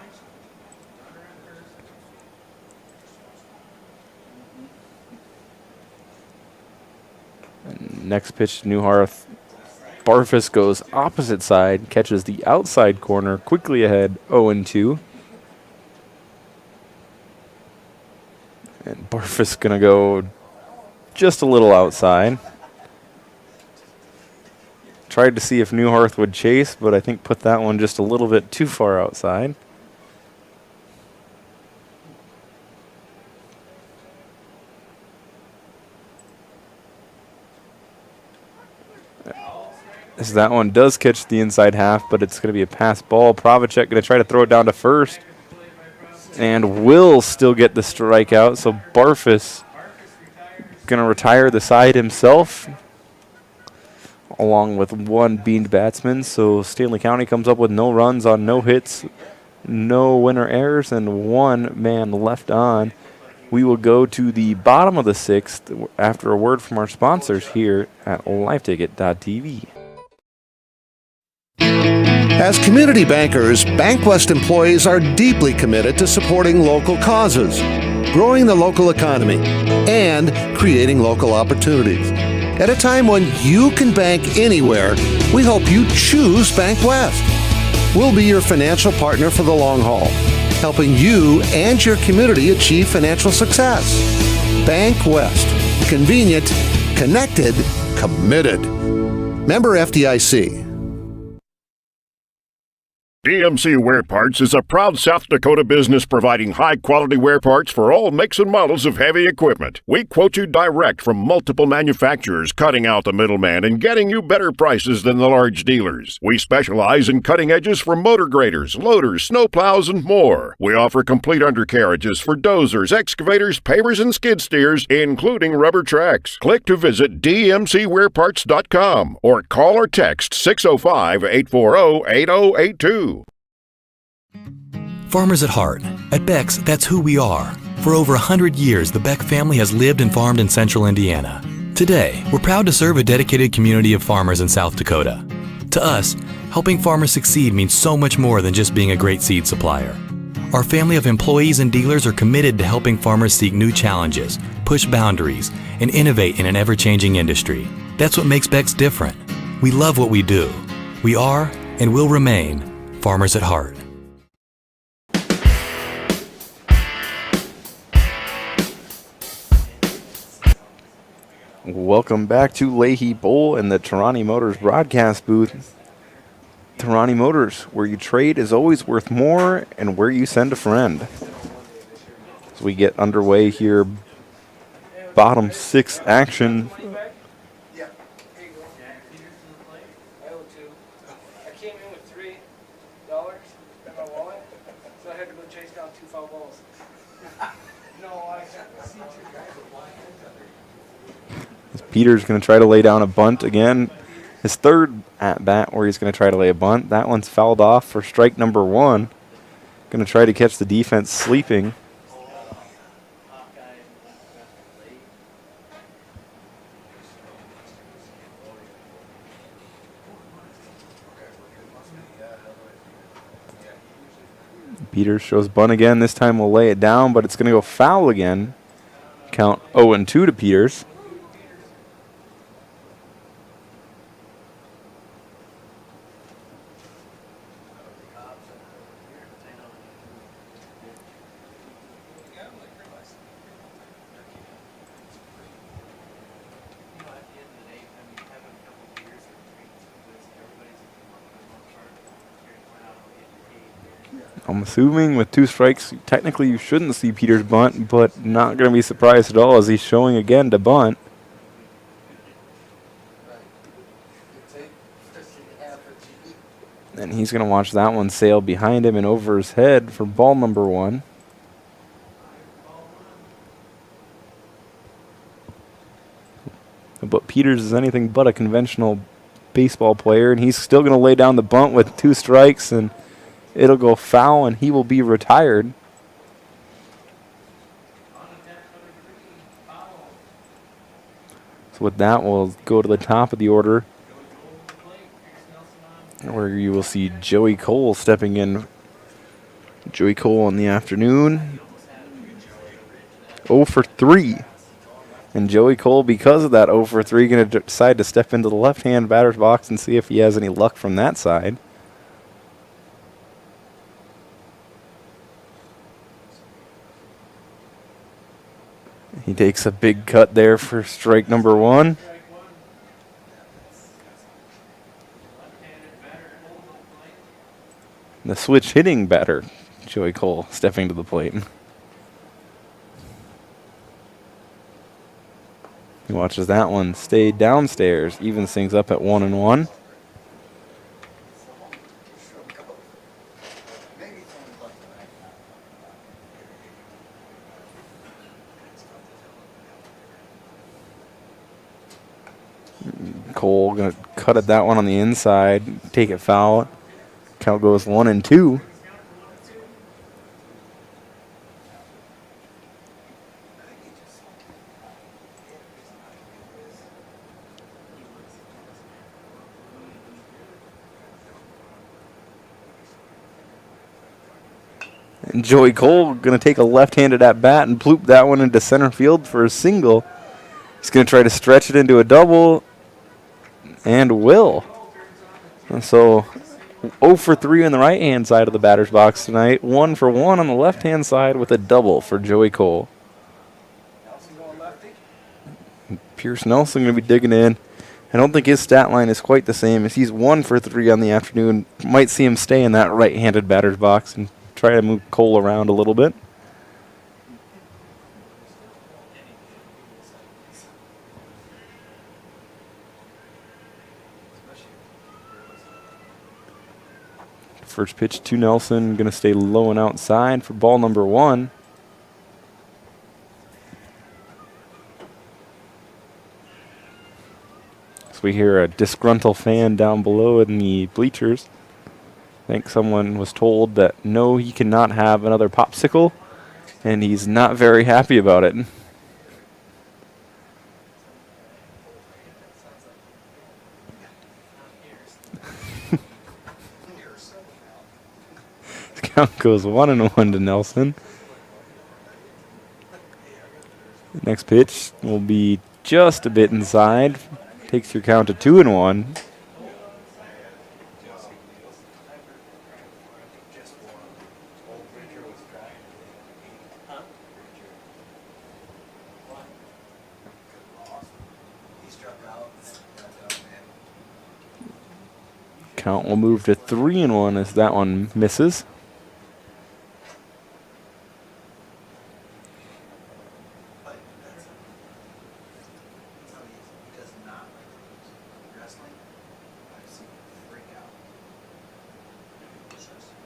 And next pitch to Newharth. Barfus goes opposite side, catches the outside corner, quickly ahead 0-2. Barfus going to go just a little outside. Tried to see if Newharth would chase, but I think put that one just a little bit too far outside. As that one does catch the inside half, but it's going to be a pass ball. Pravacek going to try to throw it down to first and will still get the strikeout. So Barfus going to retire the side himself along with one beaned batsman. So Stanley County comes up with no runs on no hits, no winner errors, and one man left on. We will go to the bottom of the sixth after a word from our sponsors here at LiveTicket.tv. As community bankers, BankWest employees are deeply committed to supporting local causes, growing the local economy, and creating local opportunities. At a time when you can bank anywhere, we hope you choose BankWest. We'll be your financial partner for the long haul, helping you and your community achieve financial success. BankWest. Convenient, connected, committed. Member FDIC. DMC Wear Parts is a proud South Dakota business providing high-quality wear parts for all makes and models of heavy equipment. We quote you direct from multiple manufacturers, cutting out the middleman and getting you better prices than the large dealers. We specialize in cutting edges for motor graders, loaders, snowplows, and more. We offer complete undercarriages for dozers, excavators, pavers, and skid steers, including rubber tracks. Click to visit dmcwearparts.com or call or text 605-840-8082. Farmers at heart. At Beck's, that's who we are. For over 100 years, the Beck family has lived and farmed in central Indiana. Today, we're proud to serve a dedicated community of farmers in South Dakota. To us, helping farmers succeed means so much more than just being a great seed supplier. Our family of employees and dealers are committed to helping farmers seek new challenges, push boundaries, and innovate in an ever-changing industry. That's what makes Beck's different. We love what we do. We are, and will remain, farmers at heart. Welcome back to Leahy Bowl in the Tarani Motors broadcast booth. Tarani Motors, where you trade is always worth more and where you send a friend. As we get underway here, bottom six action. Peter's going to try to lay down a bunt again. His third at bat where he's going to try to lay a bunt. That one's fouled off for strike number one. Going to try to catch the defense sleeping. Peters shows bunt again. This time we'll lay it down, but it's going to go foul again. Count 0-2 to Peters. I'm assuming with two strikes, technically you shouldn't see Peters bunt, but not going to be surprised at all as he's showing again to bunt. And he's going to watch that one sail behind him and over his head for ball number one. But Peters is anything but a conventional baseball player, and he's still going to lay down the bunt with two strikes, and it'll go foul, and he will be retired. So with that, we'll go to the top of the order, where you will see Joey Cole stepping in. Joey Cole in the afternoon. 0 for 3. And Joey Cole, because of that 0 for 3, going to decide to step into the left-hand batter's box and see if he has any luck from that side. He takes a big cut there for strike number 1. The switch hitting batter, Joey Cole, stepping to the plate. He watches that one stay downstairs, evens things up at 1-1. Cole gonna cut at that one on the inside, take it foul. Count goes 1-2. And Joey Cole going to take a left-handed at-bat and ploop that one into center field for a single. He's going to try to stretch it into a double, and will. And so 0 for 3 on the right-hand side of the batter's box tonight. 1 for 1 on the left-hand side with a double for Joey Cole. Pierce Nelson going to be digging in. I don't think his stat line is quite the same as he's 1 for 3 on the afternoon. Might see him stay in that right-handed batter's box and try to move Cole around a little bit. First pitch to Nelson, going to stay low and outside for ball number 1. So we hear a disgruntled fan down below in the bleachers. I think someone was told that no, he cannot have another popsicle, and he's not very happy about it. Count goes 1-1 to Nelson. Next pitch will be just a bit inside. Takes your count to 2-1. Count will move to 3-1 as that one misses.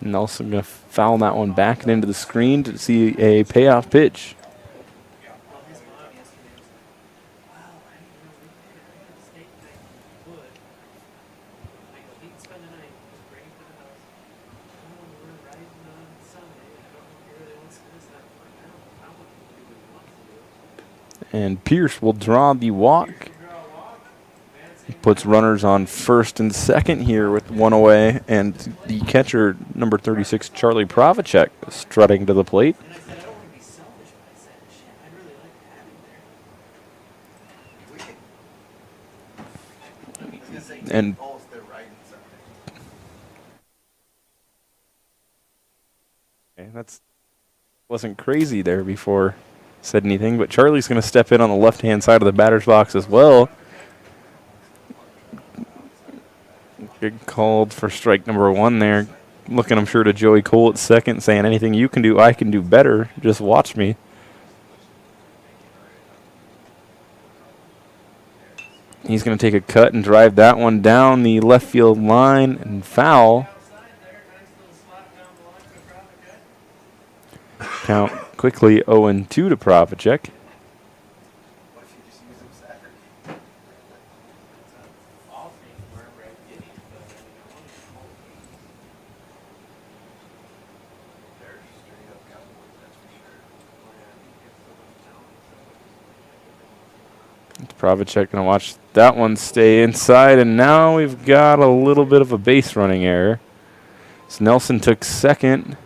Nelson going to foul that one back and into the screen to see a payoff pitch. And Pierce will draw the walk. Puts runners on first and second here with 1 away, and the catcher, number 36, Charlie Provacek, strutting to the plate. And that's wasn't crazy there before said anything, but Charlie's going to step in on the left-hand side of the batter's box as well. Good called for strike number 1 there. Looking, I'm sure, to Joey Cole at second, saying anything you can do, I can do better. Just watch me. He's going to take a cut and drive that one down the left field line and foul. Count quickly 0-2 to Provacek. Provacek going to watch that one stay inside, and now we've got a little bit of a base running error. So Nelson took second.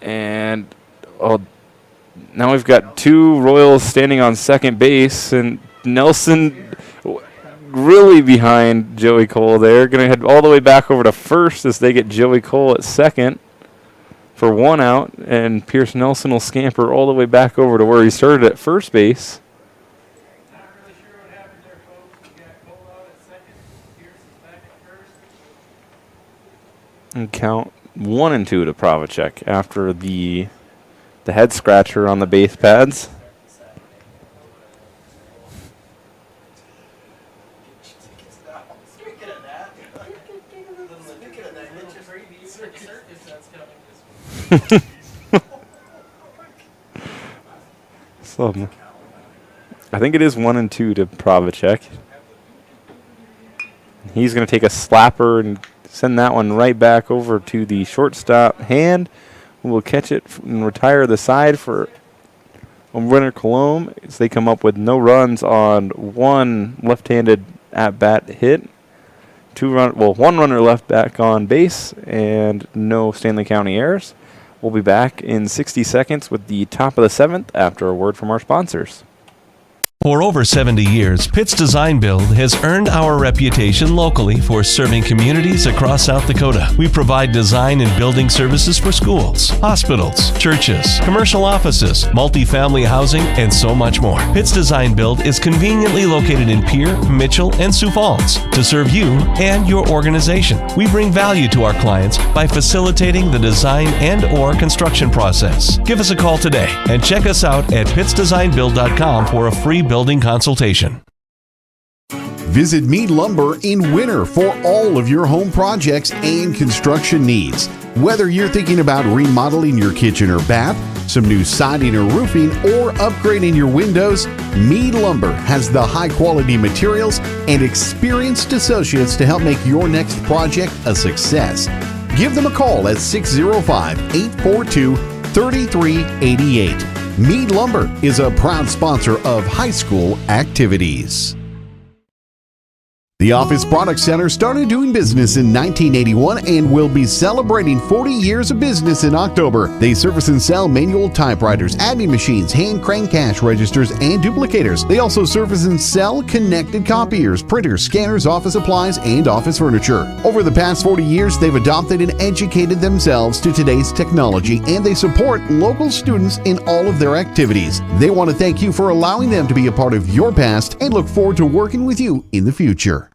And now we've got 2 Royals standing on second base, and Nelson really behind Joey Cole there. Going to head all the way back over to first as they get Joey Cole at second. for 1 out, and Pierce Nelson will scamper all the way back over to where he started at first base. And count 1-2 to Pravacek after the head scratcher on the base pads. So, I think it is 1-2 to Pravacek. He's going to take a slapper and send that one right back over to the shortstop hand. We'll catch it and retire the side for winner Colome as they come up with no runs on one left-handed at-bat hit. One runner left back on base and no Stanley County errors. We'll be back in 60 seconds with the top of the 7th after a word from our sponsors. For over 70 years, Pitt's Design Build has earned our reputation locally for serving communities across South Dakota. We provide design and building services for schools, hospitals, churches, commercial offices, multifamily housing, and so much more. Pitt's Design Build is conveniently located in Pierre, Mitchell, and Sioux Falls to serve you and your organization. We bring value to our clients by facilitating the design and/or construction process. Give us a call today and check us out at pittsdesignbuild.com for a free building consultation. Visit Mead Lumber in winter for all of your home projects and construction needs. Whether you're thinking about remodeling your kitchen or bath, some new siding or roofing, or upgrading your windows, Mead Lumber has the high-quality materials and experienced associates to help make your next project a success. Give them a call at 605-842-3388. Mead Lumber is a proud sponsor of high school activities. The Office Product Center started doing business in 1981 and will be celebrating 40 years of business in October. They service and sell manual typewriters, admin machines, hand crank cash registers, and duplicators. They also service and sell connected copiers, printers, scanners, office supplies, and office furniture. Over the past 40 years, they've adopted and educated themselves to today's technology, and they support local students in all of their activities. They want to thank you for allowing them to be a part of your past and look forward to working with you in the future.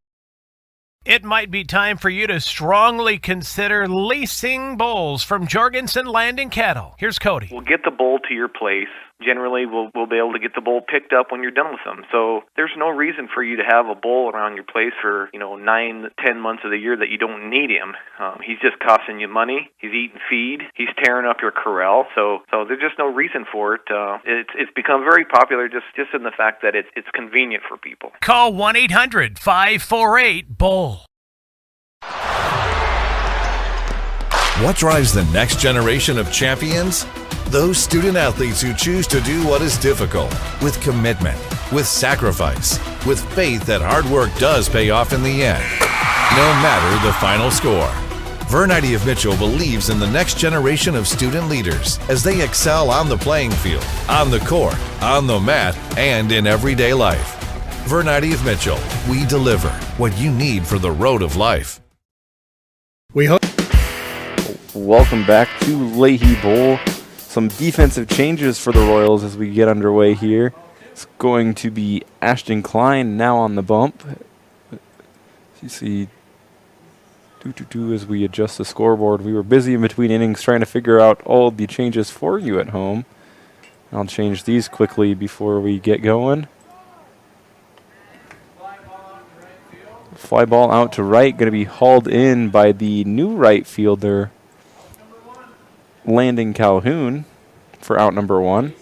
It might be time for you to strongly consider leasing bulls from Jorgensen Land and Cattle. Here's Cody. We'll get the bull to your place. Generally, we'll be able to get the bull picked up when you're done with them. So there's no reason for you to have a bull around your place for 9-10 months of the year that you don't need him. He's just costing you money. He's eating feed. He's tearing up your corral. So there's just no reason for it. It's become very popular just in the fact that it's convenient for people. Call 1-800-548-BULL. What drives the next generation of champions? Those student athletes who choose to do what is difficult with commitment, with sacrifice, with faith that hard work does pay off in the end, no matter the final score. Vernite of Mitchell believes in the next generation of student leaders as they excel on the playing field, on the court, on the mat, and in everyday life. Vernite of Mitchell, we deliver what you need for the road of life. Welcome back to Leahy Bowl. Some defensive changes for the Royals as we get underway here. It's going to be Ashton Klein now on the bump. You see, as we adjust the scoreboard. We were busy in between innings trying to figure out all the changes for you at home. I'll change these quickly before we get going. Fly ball out to right, going to be hauled in by the new right fielder, Landon Calhoun, for out number 1.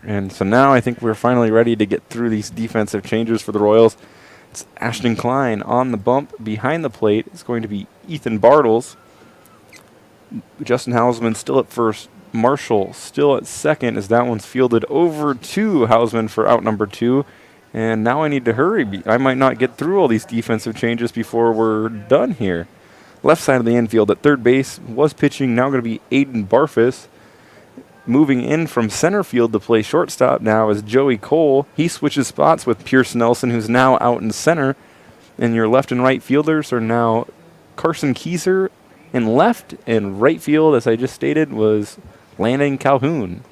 And so now I think we're finally ready to get through these defensive changes for the Royals. It's Ashton Klein on the bump. Behind the plate is going to be Ethan Bartles. Justin Hausman still at first. Marshall still at second as that one's fielded over to Hausman for out number 2. And now I need to hurry. I might not get through all these defensive changes before we're done here. Left side of the infield at third base was pitching. Now going to be Aiden Barfus. Moving in from center field to play shortstop now is Joey Cole. He switches spots with Pierce Nelson, who's now out in center. And your left and right fielders are now Carson Kieser in left, and right field, as I just stated, was Landon Calhoun.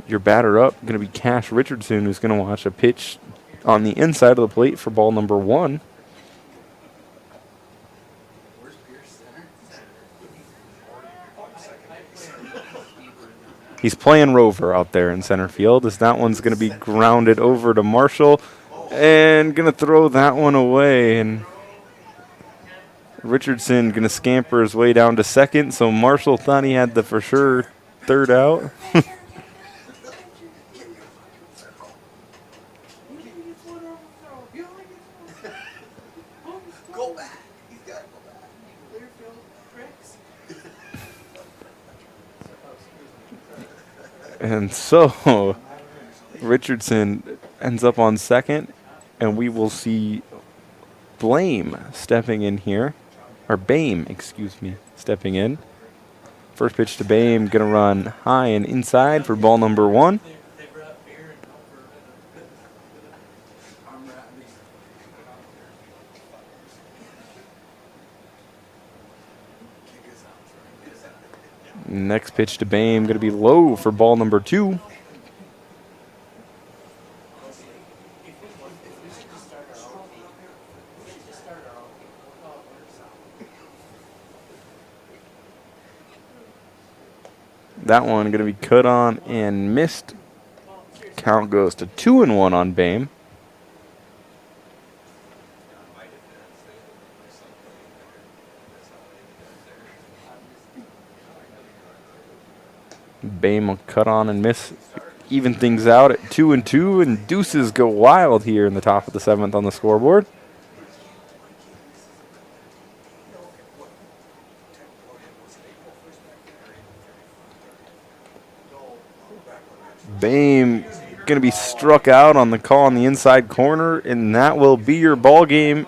Your batter up going to be Cash Richardson, who's going to watch a pitch on the inside of the plate for ball number 1. He's playing rover out there in center field, as that one's going to be grounded over to Marshall and going to throw that one away. And Richardson going to scamper his way down to second, so Marshall thought he had the for sure third out. And so Richardson ends up on second, and we will see Blame stepping in here, or Bame, excuse me, stepping in. First pitch to Bame, going to run high and inside for ball number 1. Next pitch to Bame, going to be low for ball number 2. That one going to be cut on and missed. Count goes to 2-1 on Bame. Bame will cut on and miss, even things out at 2-2, and deuces go wild here in the top of the 7th on the scoreboard. Bame going to be struck out on the call on the inside corner, and that will be your ball game,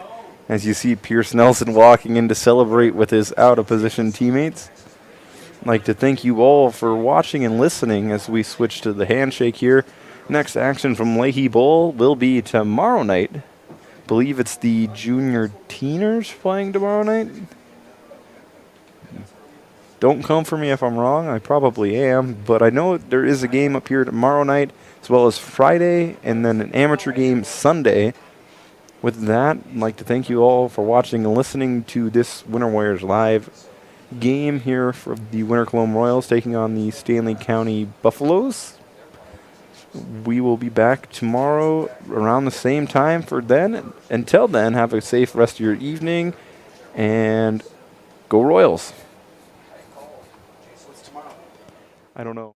as you see Pierce Nelson walking in to celebrate with his out-of-position teammates. I'd like to thank you all for watching and listening as we switch to the handshake here. Next action from Leahy Bowl will be tomorrow night. Believe it's the junior teeners playing tomorrow night. Don't come for me if I'm wrong. I probably am, but I know there is a game up here tomorrow night, as well as Friday, and then an amateur game Sunday. With that, I'd like to thank you all for watching and listening to this Winter Warriors Live game here for the Winter Colome Royals taking on the Stanley County Buffaloes. We will be back tomorrow around the same time for then. Until then, have a safe rest of your evening, and go Royals. I don't know.